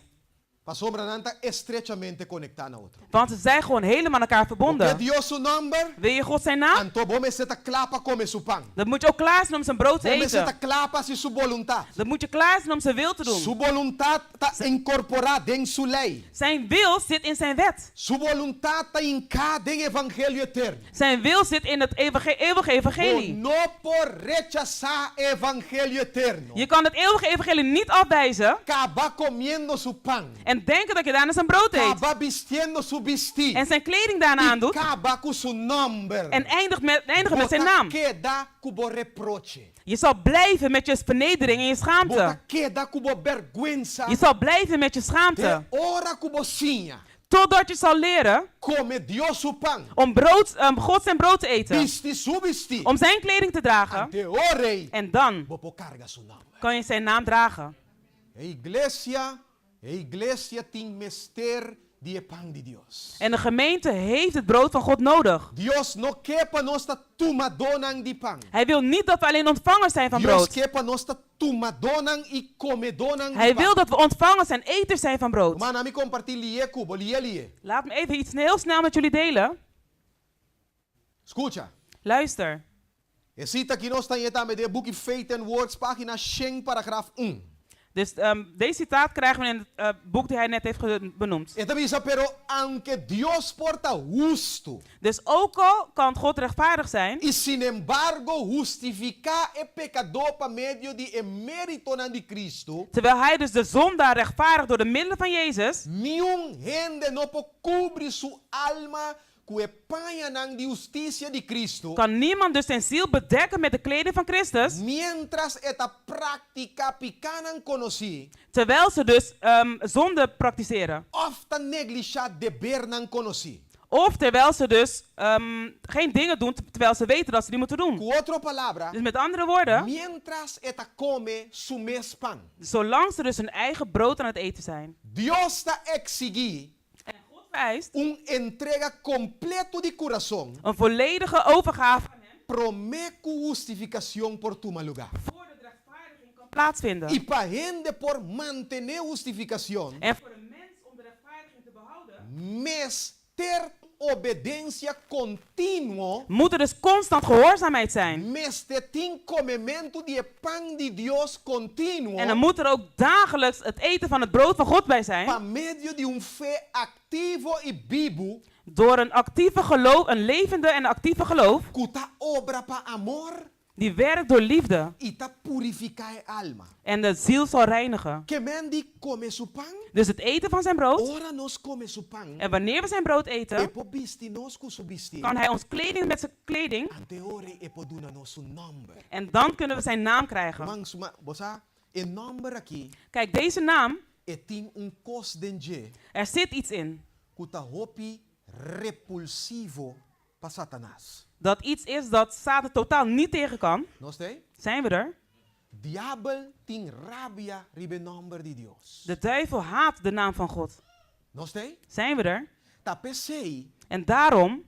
Para sobre não está estrechamente conectado na outro. Want ze zijn gewoon helemaal aan elkaar Porque verbonden. Deus seu nome, Wil je God zijn naam? então você está claro para comer seu pão. Dan moet je ook klaar zijn om zijn brood te Você está eten. claro para sua vontade. Dan moet je klaar zijn om zijn wil te doen. Sua vontade está incorporada em sua lei. Zijn wil zit in zijn wet. Sua vontade está hincada em evangelho eterno. Zijn wil zit in het eeuwige evangelie. Não por rechazar evangelho eterno. Je kan het eeuwige evangelie niet afwijzen Acabar comendo seu pão. en denken dat je daarna zijn brood eet. Acabar vestindo seu vestir. En zijn kleding daarna aandoet Acabar com seu nome. en eindigen met zijn naam. Queda com o reproche. Je zal blijven met je vernedering en je schaamte. Bota queda com o vergüenza. Je zal blijven met je schaamte. De hora com o sinha. Totdat je zal leren Come Deus seu pão. om God zijn brood te eten. Viste seu vestir. Om zijn kleding te dragen. De ore. En dan Bopo carga seu nome. kan je zijn naam dragen. A igreja tem mister de pão de Deus. En de gemeente heeft het brood van God nodig. Deus não quer para nós estar tomadona de pão. Hij wil niet dat we alleen ontvangers zijn van Deus brood. quer para nós estar tomadona e comedona de Hij wil pão. dat we ontvangers en eters zijn van brood. Mano, me compartilhe cubo, lie. Laat me even iets heel snel met jullie delen. Escuta. Luister. E cita que nós estamos de boek Faith and Words, página 100, paragraaf 1. Dus deze citaat krijgen we in het boek die hij net heeft benoemd. Então diz, pero aunque Deus porta justo, Dus ook al kan God rechtvaardig zijn, e sin embargo justificar e pecador por meio de mérito de Cristo, terwijl hij dus de zondaar rechtvaardigt door de middelen van Jezus, nenhum gente não pode cobrir sua alma com a panha de justiça de Cristo, kan niemand dus zijn ziel bedekken met de kleding van Christus, mientras esta prática picanan conheci, terwijl ze dus zonde praktiseren. ofta neglijar dever não conheci. Of terwijl ze dus geen dingen doen, terwijl ze weten dat ze die moeten doen. Com outra palavra, Dus met andere woorden, mientras eta come su mes pan, zolang ze dus hun eigen brood aan het eten zijn. Dios ta exigir En God vereist entrega completo de corazón, een volledige overgave aan hem promeco justificación por tu mal lugar. voordat de rechtvaardiging kan plaatsvinden. Y pa gente por mantener justificación, En voor de mens om de rechtvaardiging te behouden, mes ter obediencia continuo, moet er dus constant gehoorzaamheid zijn. mes te tin comemento de pan de Dios continuo, En dan moet er ook dagelijks het eten van het brood van God bij pa zijn. medio de un fe activo y vivo, Door een actieve geloof, een levende en actieve geloof, cuta obra pa amor die werkt door liefde y ta purifica alma. en de ziel zal reinigen. Que men di come su pan, Dus het eten van zijn brood, ora nos come su pan, en wanneer we zijn brood eten, epo bisti nos cu su bisti, kan hij ons kleding met zijn kleding ante ore epo duna nos su number. en dan kunnen we zijn naam krijgen. Man suma, bosa, en number aqui, Kijk, deze naam, etin un cos denje, er zit iets in. cuta hopi repulsivo pa Satanas. Dat iets is dat Satan totaal niet tegen kan. No sei? Zijn we er? Diabel tin rabia ribe number di Dios. De duivel haat de naam van God. No sei? Zijn we er? Tape sei, En daarom,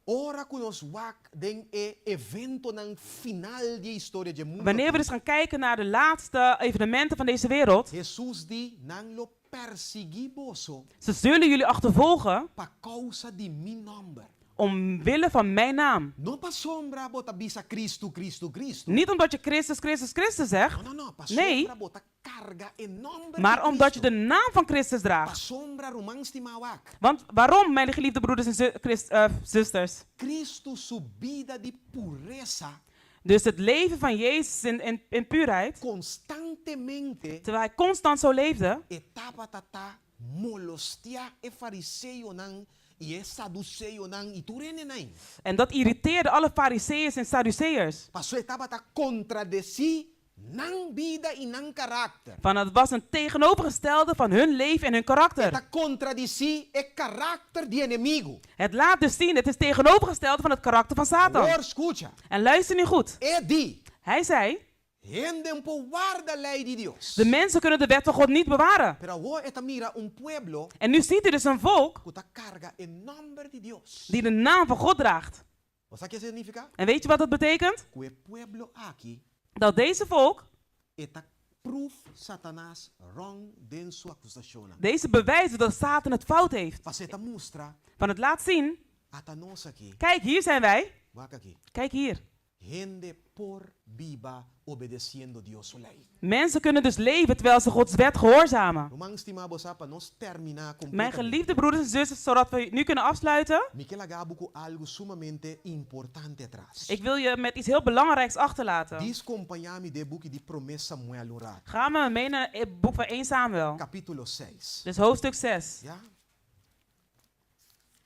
ora kunos wak den evento nang final di historia de mundo. wanneer we dus gaan kijken naar de laatste evenementen van deze wereld, Jesus di nang lo persigiboso ze zullen jullie achtervolgen pa causa di mi number. omwille van mijn naam. No pa sombra bota bisa Cristo, Cristo, Cristo. Niet omdat je Christus, Christus, Christus zegt, No, pa Nee. sombra bota carga en nombre maar di omdat je Cristo. de naam van Christus Pa draagt. sombra romans ti mawak. Want waarom, mijn geliefde broeders en zusters? Cristo su vida di pureza Dus het leven van Jezus in puurheid, constantemente terwijl hij constant zo leefde, etapa tata molostia e fariseo nang y e saduceo nang iturene nang. en dat irriteerde alle fariseeërs en Sadduceërs. Paso etapa ta contradeci nang vida y nang karakter. Van het was een tegenovergestelde van hun leven en hun karakter. Eta contradici e karakter di enemigo. Het laat dus zien, het is tegenovergestelde van het karakter van Satan. Hoor, escucha. En luister nu goed. E di, Hij zei, gente un po guarda lei di Dios. de mensen kunnen de wet van God niet bewaren. Pero wo eta mira un pueblo En nu ziet hij dus een volk que carga en nombre de Dios. die de naam van God draagt. O sea, ¿qué significa? En weet je wat dat betekent? Que el pueblo aquí Dat deze volk, eta proof Satanás wrong den su acusación. deze bewijzen dat Satan het fout heeft. Paseta mustra Van het laat zien, ata nos aquí. kijk hier zijn wij, Waka aquí. kijk hier. Gente por viva obedeciendo Dios su ley. Mensen kunnen dus leven terwijl ze Gods wet gehoorzamen. Romang estimados apa nos termina Mijn completamente. geliefde broeders en zusters, zodat we nu kunnen afsluiten. Miquel Agabuco algo sumamente importante atrás. Ik wil je met iets heel belangrijks achterlaten. Diz compañami de boek di promessa Samuel orar. Ga met me mee naar het boek van 1 Samuel. Capítulo 6. Dus hoofdstuk 6. Ja?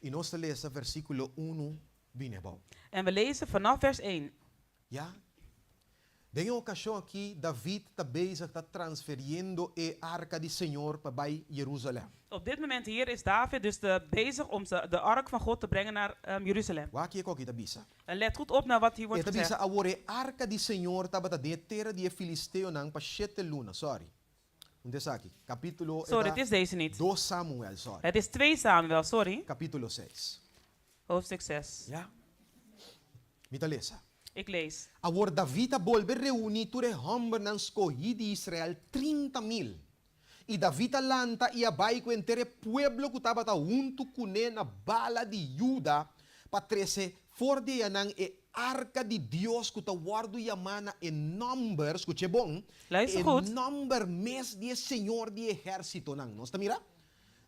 Y nos lees versículo 1 binebal. En we lezen vanaf vers 1. Ja? Tem uma ocasião aqui, David está bezig, está transferindo a arca do Senhor para bij Jeruzalém. Op dit moment hier is David dus bezig om de ark van God te brengen naar Jeruzalem. Waar kijk ook dat bisa? En let goed op naar wat hier wordt Esta bisa, gezegd. agora a arca do Senhor estava de terra de Filisteu nang para 7 luna, sorry. Onde está aqui? Capítulo Sorry, het is deze niet. 2 Samuel, sorry. Het is 2 Samuel, sorry. Capítulo 6. Hoofdstuk 6. Ja? Mita lesa. Ik lees. Agora David volve reunir ture homem nan escolhi de Israel 30.000. E David lanta e abaixo entere pueblo que estava junto com ele na bala de Juda para trazer for de anang e arca de Deus que está guardo yamana em numbers, escute bom, Luister em goed. number mes de Senhor de exército nang. Nós está mira?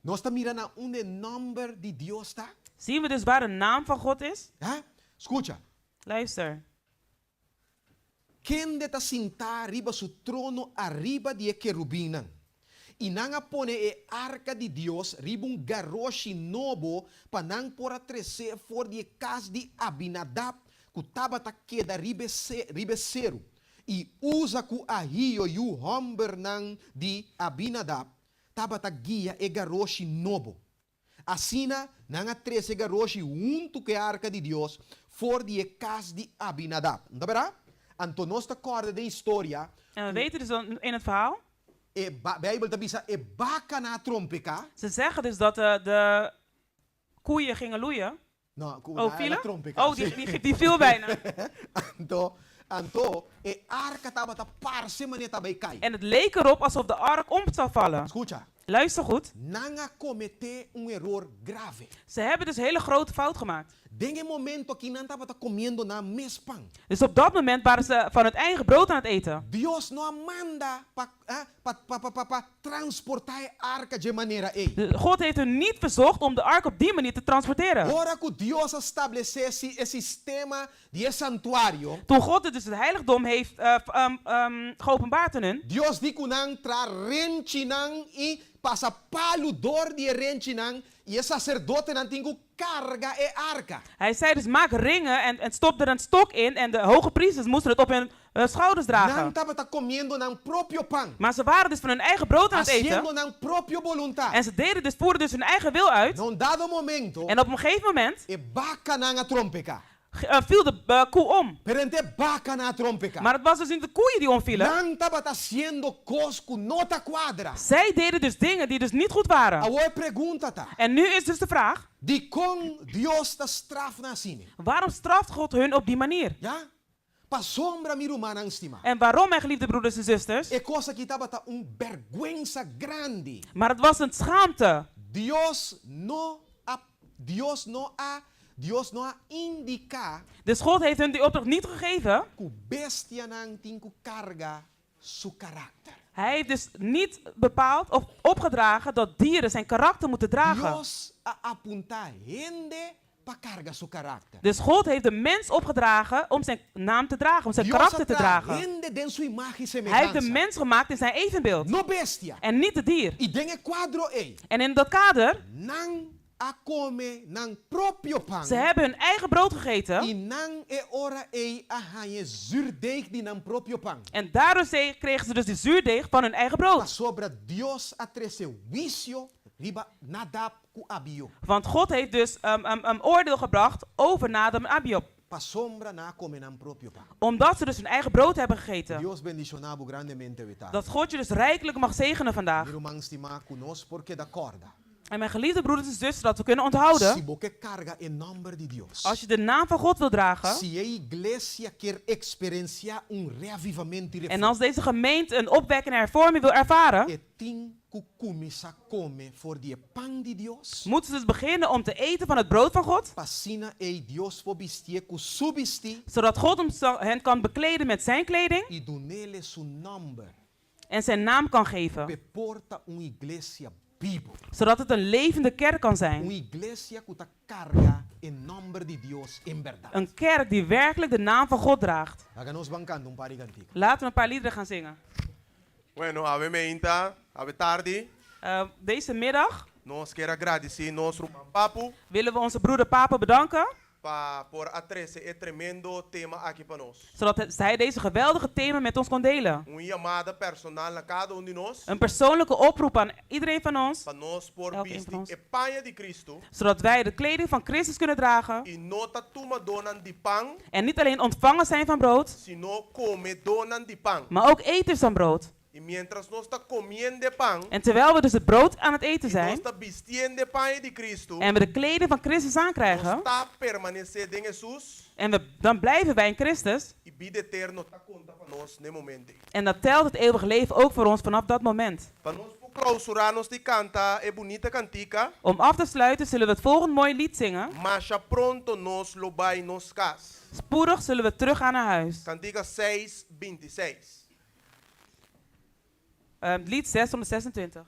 Nós está mira na onde number de Deus está? Zien we dus waar de naam van God is? Huh? Escucha. Luister. Quem está sentar arriba su trono, arriba de querubina. E nanga pone e arca de Deus, riba um garroche novo, para não por atrecer for de casa de Abinadab, que tava ta queda ribe cero. E usa ku ahio e o homem de Abinadab, tava ta guia e garroche novo. Asina, nanga 13 garoshi junto que a arca de Dios, for die cas de Abinadab. Não verá? Anto nós te corda de história, En we weten dus dan in het verhaal, Bijbel tabisa e baka na trompeka. ze zeggen dus dat de koeien gingen loeien. No, Oh, vielen? trompeka. Oh, die viel bijna. Anto, e arca taba ta parse mane tabay kai. En het leek erop alsof de ark om zou vallen. Escucha. Luister goed. Nanga comete un error grave. Ze hebben dus een hele grote fout gemaakt. Dengue momento que não estava comendo na mespan. Dus op dat moment waren ze van het eigen brood aan het eten. Dios não manda para transportar a arca de maneira God heeft hun niet verzocht om de ark op die manier te transporteren. Ora que Deus estabelecesse esse sistema de santuário. Toen God dus het heiligdom heeft geopenbaard aan hun. Deus di kunang tra renchinang e passa palo door die renchinang e o sacerdote não tinha carga e arca. Hij zei dus maak ringen en stop er een stok in en de hoge priesters moesten het op hun schouders Não dragen. estava comendo ng próprio pão. Maar ze waren dus van hun eigen brood aan het Haciendo eten. ng próprio voluntad. En ze voerden dus hun eigen wil uit. Num dado momento, En op een gegeven moment e baca na trompeca. viel de koe om. Perante baca na trompeca. Maar het was dus niet de koeien die omvielen. Não estava haciendo cosco nota quadra. Zij deden dus dingen die dus niet goed waren. Agora pergunta tá. En nu is dus de vraag, De com Deus ta straf na sine. waarom straft God hun op die manier? Ja? Pa sombra mirumana estima. En waarom, mijn geliefde broeders en zusters? E cosa que estava ta vergüenza grande. Maar het was een schaamte. Deus no a indica Dus God heeft hun die opdracht niet gegeven. que bestia nang tingu carga su karakter. Hij heeft dus niet bepaald of opgedragen dat dieren zijn karakter moeten dragen. Deus a apunta hende pa carga su karakter. Dus God heeft de mens opgedragen om zijn naam te dragen, om zijn Deus karakter te atra dragen. hende den su imagem e Hij heeft de semelhança. mens gemaakt in zijn evenbeeld. No bestia. En niet het dier. E den quadro En in dat kader, nang a come nang proprio pan. ze hebben hun eigen brood gegeten. E nang e ora a hanye zurdeeg di nang proprio pan. En daardoor kregen ze dus de zuurdeeg van hun eigen brood. Pa sobra Deus atrese wicio riba Nadab ku Abio. Want God heeft dus een oordeel gebracht over Nadab en Abiop. Pa sombra na come nang proprio pan. Omdat ze dus hun eigen brood hebben gegeten. Deus bendicionabo grandemente vita. Dat God je dus rijkelijk mag zegenen vandaag. Miro mang stima kunos porque da corda. En mijn geliefde broeders en zusters, dat we kunnen Si onthouden. boque carga en nombre de Deus. Als je de naam van God wil dragen. Si a iglesia quer experienciar reavivamento e En als deze gemeente een opwekkende hervorming wil ervaren. e tem que começar come for die pan de Deus. Moeten ze dus beginnen om te eten van het brood van God. Pasina e Deus for vestir ku subesti Zodat God hen kan bekleden met zijn kleding. e donele su nombre. En zijn naam kan geven. Beporta iglesia vivo. Zodat het een levende kerk kan zijn. Iglesia que ta carga en nombre de Deus en verdad. Een kerk die werkelijk de naam van God draagt. Haganos bancando pari cantico. Laten we een paar liederen gaan zingen. Bueno, ave meinta, ave tarde. Deze middag Nós quero agradecer nosso irmão Papo willen we onze broeder Papo bedanken. por atrese e tremendo tema aqui para nós. Zodat hij deze geweldige thema met ons kon delen. Chamada personal a cada de nós. Een persoonlijke oproep aan iedereen van ons. Para nós por Elk een viste van ons. e panha de Cristo. Zodat wij de kleding van Christus kunnen dragen. E nota tuma donan de pan, En niet alleen ontvangers zijn van brood. sino come donan de pan. Maar ook eters van brood. E mientras nós está comendo pan, En terwijl we dus het brood aan het eten nós zijn. está vestindo panha de Cristo. En we de kleding van Christus Nós aankrijgen. está permanecendo em Jesus. En dan blijven wij in Christus. E vida eterna está conta para nós no momento. En dat telt het eeuwige leven ook voor ons vanaf dat moment. Para nós clausurar nós de canta e bonita cantica. Om af te sluiten zullen we het volgende mooie lied zingen. Mas já pronto nós lobai nos cas. Spoedig zullen we teruggaan naar huis. Cantiga 6:26. Lied 626.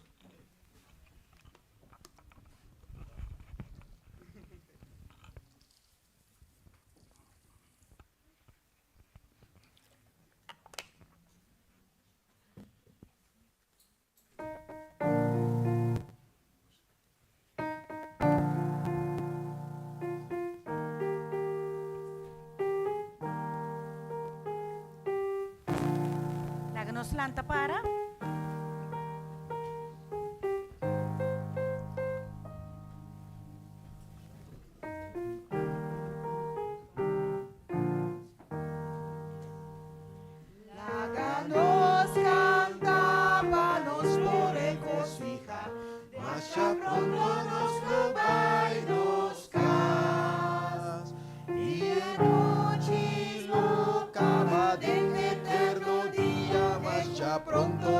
Láganos lanta para.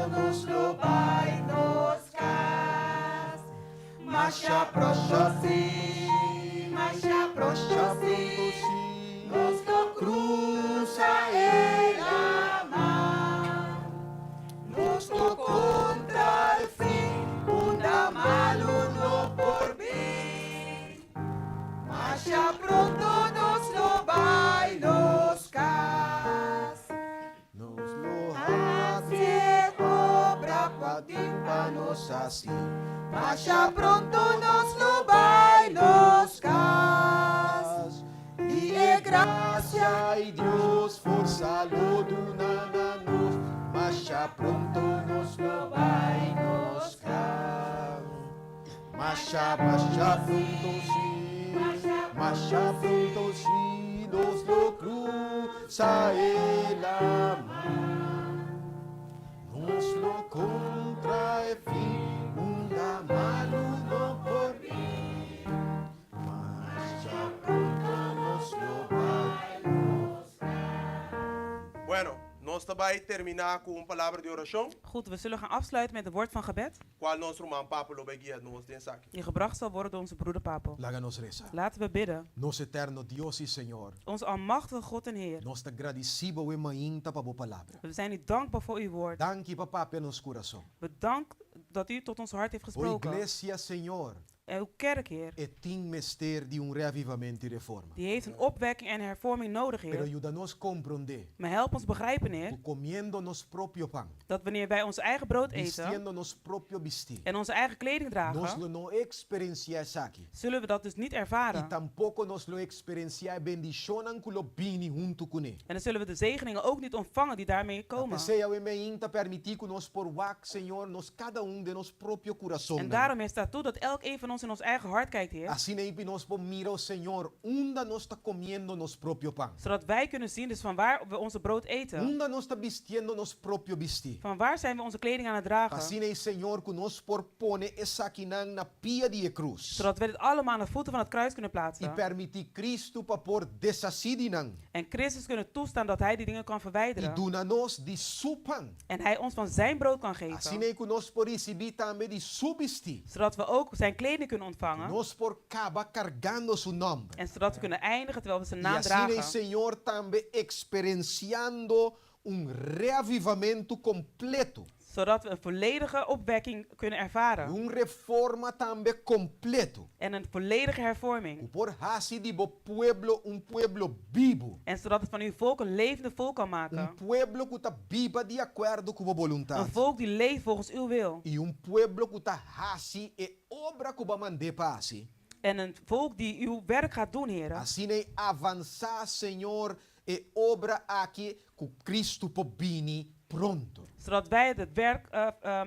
nos lobay nos cas. Masha proshosi, nos lo cruza el amar. Nos lo contra el fin, una malo no por mí. Masha pronto nos lobay nos cas. Nos lo Hace obra panos así. Masha pronto nos lobay nos cas. Y es gracia Ay Dios, força lo dunananos, masha pronto nos lo vai nos cam. Masha pronto sí, masha pronto sí, nos lo cruza el amar. Nos lo contra el fin, una malo no por mí. Masha pronto nos lo vai nos cam. Bueno, nós também terminar com uma palavra de oração, Goed, we zullen gaan afsluiten met een woord van gebed. qual nosso irmão Papa Lobeguia nos tem aqui. Die gebracht zal worden door onze broeder Papo. Láganos reza. Laten we bidden. Nos eterno Dios y Señor, Onze almachtige God en Heer. nos te agradecibo we mainta pa bo palabra. We zijn u dankbaar voor uw woord. Danki papa pe nos corazón. Bedankt dat u tot ons hart heeft O gesproken. iglesia, Señor, En uw kerk, Heer. etin mester de un reavivamento y reforma. Die heeft een opwekking en hervorming nodig, Pero Heer. ayúdanos comprender, Maar help ons begrijpen, Heer, que comiendo nos propio pan, dat wanneer wij ons eigen brood eten vistiendo nos propio vestir, en onze eigen kleding nos dragen, lo no experiencia aquí. zullen we dat dus niet Y ervaren. tampoco nos lo experiencia bendicionan culo bini junto con él. En dan zullen we de zegeningen ook niet ontvangen die daarmee komen. Sea we meinta permitir que nos por wak, Señor, nos cada un de nos propio corazón. En daarom Heer, staat toe dat elk een van ons in ons eigen hart kijkt, Heer. Así ne nos po mira, Señor, unda nos está comiendo nos propio pan. Zodat wij kunnen zien dus van waar we onze brood eten. Unda nos está vistiendo nos propio vestir. Van waar zijn we onze kleding aan het dragen. Así ne, Señor, que nos por pone esa quinang na pia de cruz. Zodat we dit allemaal aan de voeten van het kruis kunnen Y plaatsen. permitir Cristo pa por desacidinang. En Christus kunnen toestaan dat hij die dingen kan Y verwijderen. dunanos di su pan. En hij ons van zijn brood kan Así geven. ne que nos por recibir también di su vestir. Zodat we ook zijn kleding kunnen ontvangen. Nos por caba cargando su nombre. En zodat we kunnen eindigen terwijl we zijn Y naam así ne, dragen. Señor, también experienciando un reavivamento completo. Zodat we een volledige opwekking kunnen ervaren. Un reforma también completo. En een volledige hervorming. Por así di bo pueblo, un pueblo vivo. En zodat het van uw volk een levende volk kan maken. Un pueblo que está viva de acuerdo con voluntad. Een volk die leeft volgens uw wil. Y un pueblo que está así e obra que va mandar para así. En een volk die uw werk gaat doen, heren. Así ne avanzar, Señor, e obra aquí con Cristo por vini pronto. Zodat wij het werk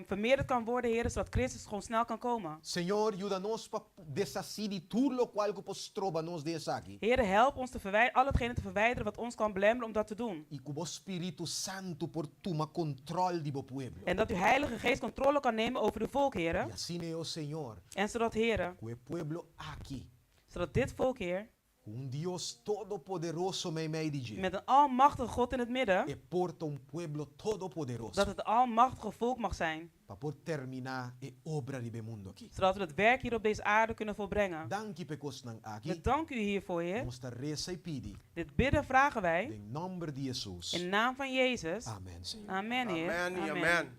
vermeerderd kan worden, heren. Zodat Christus gewoon snel kan komen. Señor, ayúdanos para deshacer de todo lo cual que postroba nos de aquí. Heren, help ons al hetgene te verwijderen wat ons kan belemmeren om dat te doen. Y que vos Espíritu Santo por toma control de bo pueblo. En dat uw Heilige Geest controle kan nemen over uw volk, Y heren. así ne, oh Señor, En zodat, heren, que el pueblo aquí, zodat dit volk, heer, un Dios todopoderoso me de met een almachtige God in het midden, e porta un pueblo todopoderoso dat het almachtige volk mag zijn. para por terminar e obra de mundo aquí. Zodat we het werk hier op deze aarde kunnen volbrengen. Dank pecos nang aquí. We danken u hiervoor, heer. Nos reza y pidi. Dit bidden vragen wij En nombre de Jesús. in de naam van Jezus. Amen, Señor. Amen, heer. Amen, amen.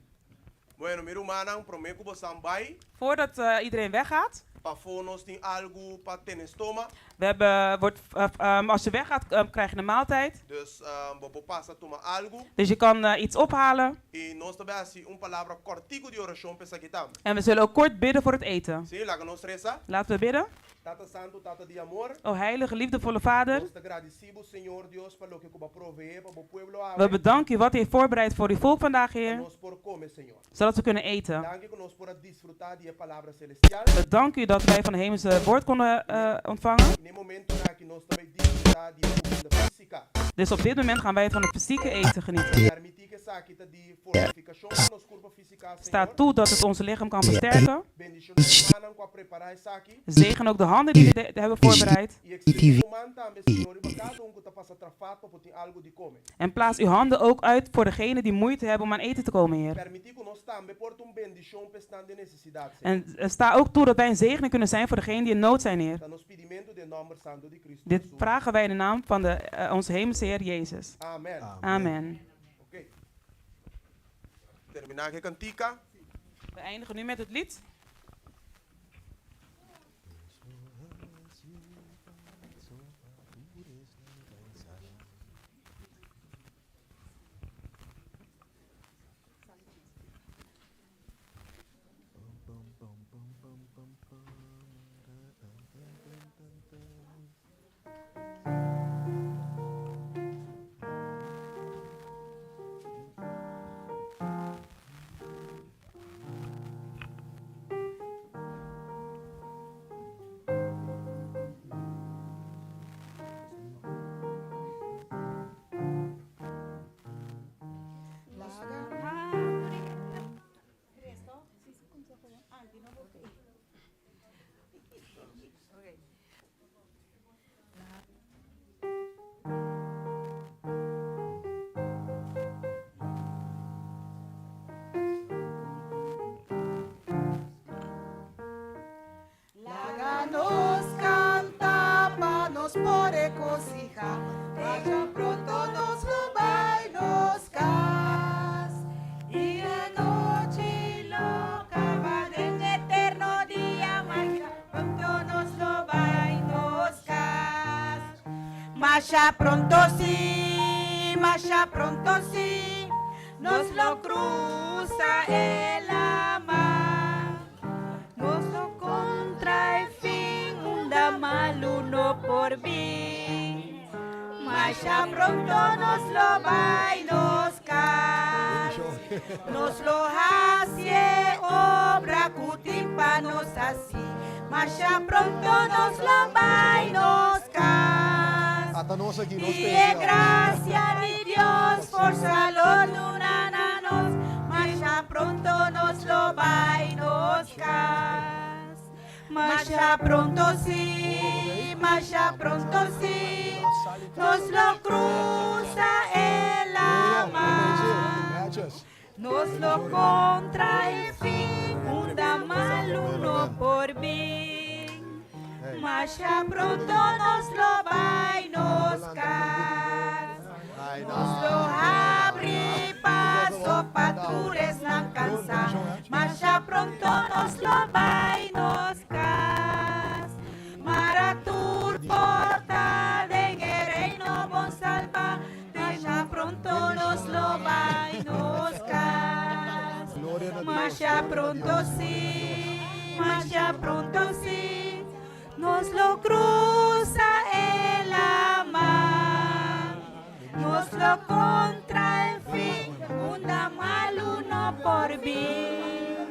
Bueno, meu irmão, prometo que você vai Voordat iedereen weggaat, para nos tem algo para ter no estômago. we hebben, als je weggaat, krijg je een maaltijd. Dus we passen tomar algo. Dus je kan iets ophalen. E nós também assim palavra cortico de oração para aqui também. En we zullen ook kort bidden voor het eten. Sim, lá que nós reza. Laten we bidden. Tata Santo, Tata de amor. O heilige, liefdevolle Vader, Nós te agradecemos, Senhor Deus, pelo que você proveer para o pueblo. we bedanken u wat u heeft voorbereid voor uw volk vandaag, Heer. Nós por comer, Senhor. Zodat we kunnen eten. Dank que nós por desfrutar de palavra celestial. We danken u dat wij van de hemelse woord konden ontvangen. In el momento na que nós também disfrutar de comida física. Dus op dit moment gaan wij van het fysieke eten genieten. Permitir que essa aqui tá de fortificação para nosso corpo físico, Staat toe dat het ons lichaam kan versterken. bendição semana com a preparar essa aqui. Zegen ook de handen die we hebben voorbereid. E existe também, Senhor, e cada que tá passando trafato para ter algo de comer. En plaats uw handen ook uit voor degenen die moeite hebben om aan eten te komen, Heer. Permitir que nós também porta bendição para de necessidade. Senhor. En sta ook toe dat wij een zegening kunnen zijn voor degenen die in nood zijn, Heer. Tá nos pedimento de nome santo de Cristo. Dit Jesus. vragen wij in de naam van onze hemelse Heer Jezus. Amen. Amen. Ok. Terminar aqui cantica. We eindigen nu met het lied. Láganos canta pa nos por regocijar, ella pronto nos lo va y nos cas. Y la noche loca va En eterno día, María, pronto nos lo va y nos cas. Masha pronto sí, nos lo cruza el mar. Nos lo contra el fin, un mal uno por mí. Masha pronto nos lo va y nos cas. Nos lo hace obra cutimpanos así. Masha pronto nos lo va y nos cas. At nós aqui, nós Y es gracia de Dios por salud unananos. Masha pronto nos lo va y nos cas. Masha pronto sí, nos lo cruza el mar. Nos lo contra el fin, un mal uno por bien. Masha pronto nos lo va y nos cas. Nos lo abre paso, patures no cansa. Masha pronto nos lo va y nos cas. Maratur porta de reino bon salva. Masha pronto nos lo va y nos cas. Masha pronto sí, nos lo cruza el mar. Nos lo contra el fin, un mal uno por bien.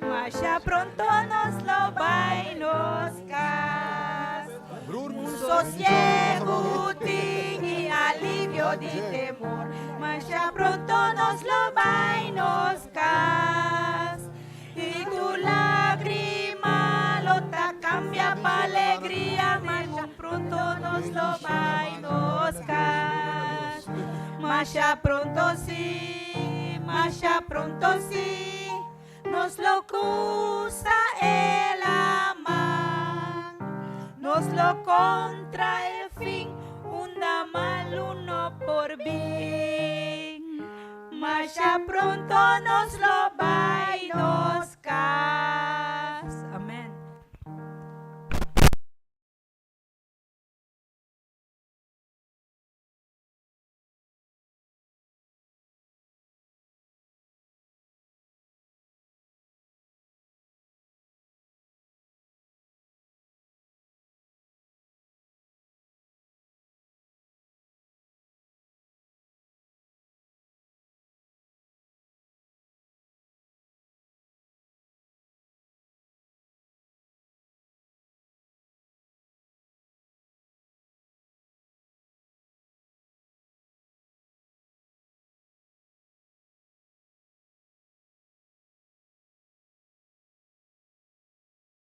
Masha pronto nos lo va y nos cas. Un sosiego y alivio de temor. Masha pronto nos lo va y nos cas. Y tu lágrima lota cambia pa' alegría. Masha pronto nos lo va y nos cas. Masha pronto sí, nos lo cruza el mar. Nos lo contra el fin, un mal uno por bien. Masha pronto nos lo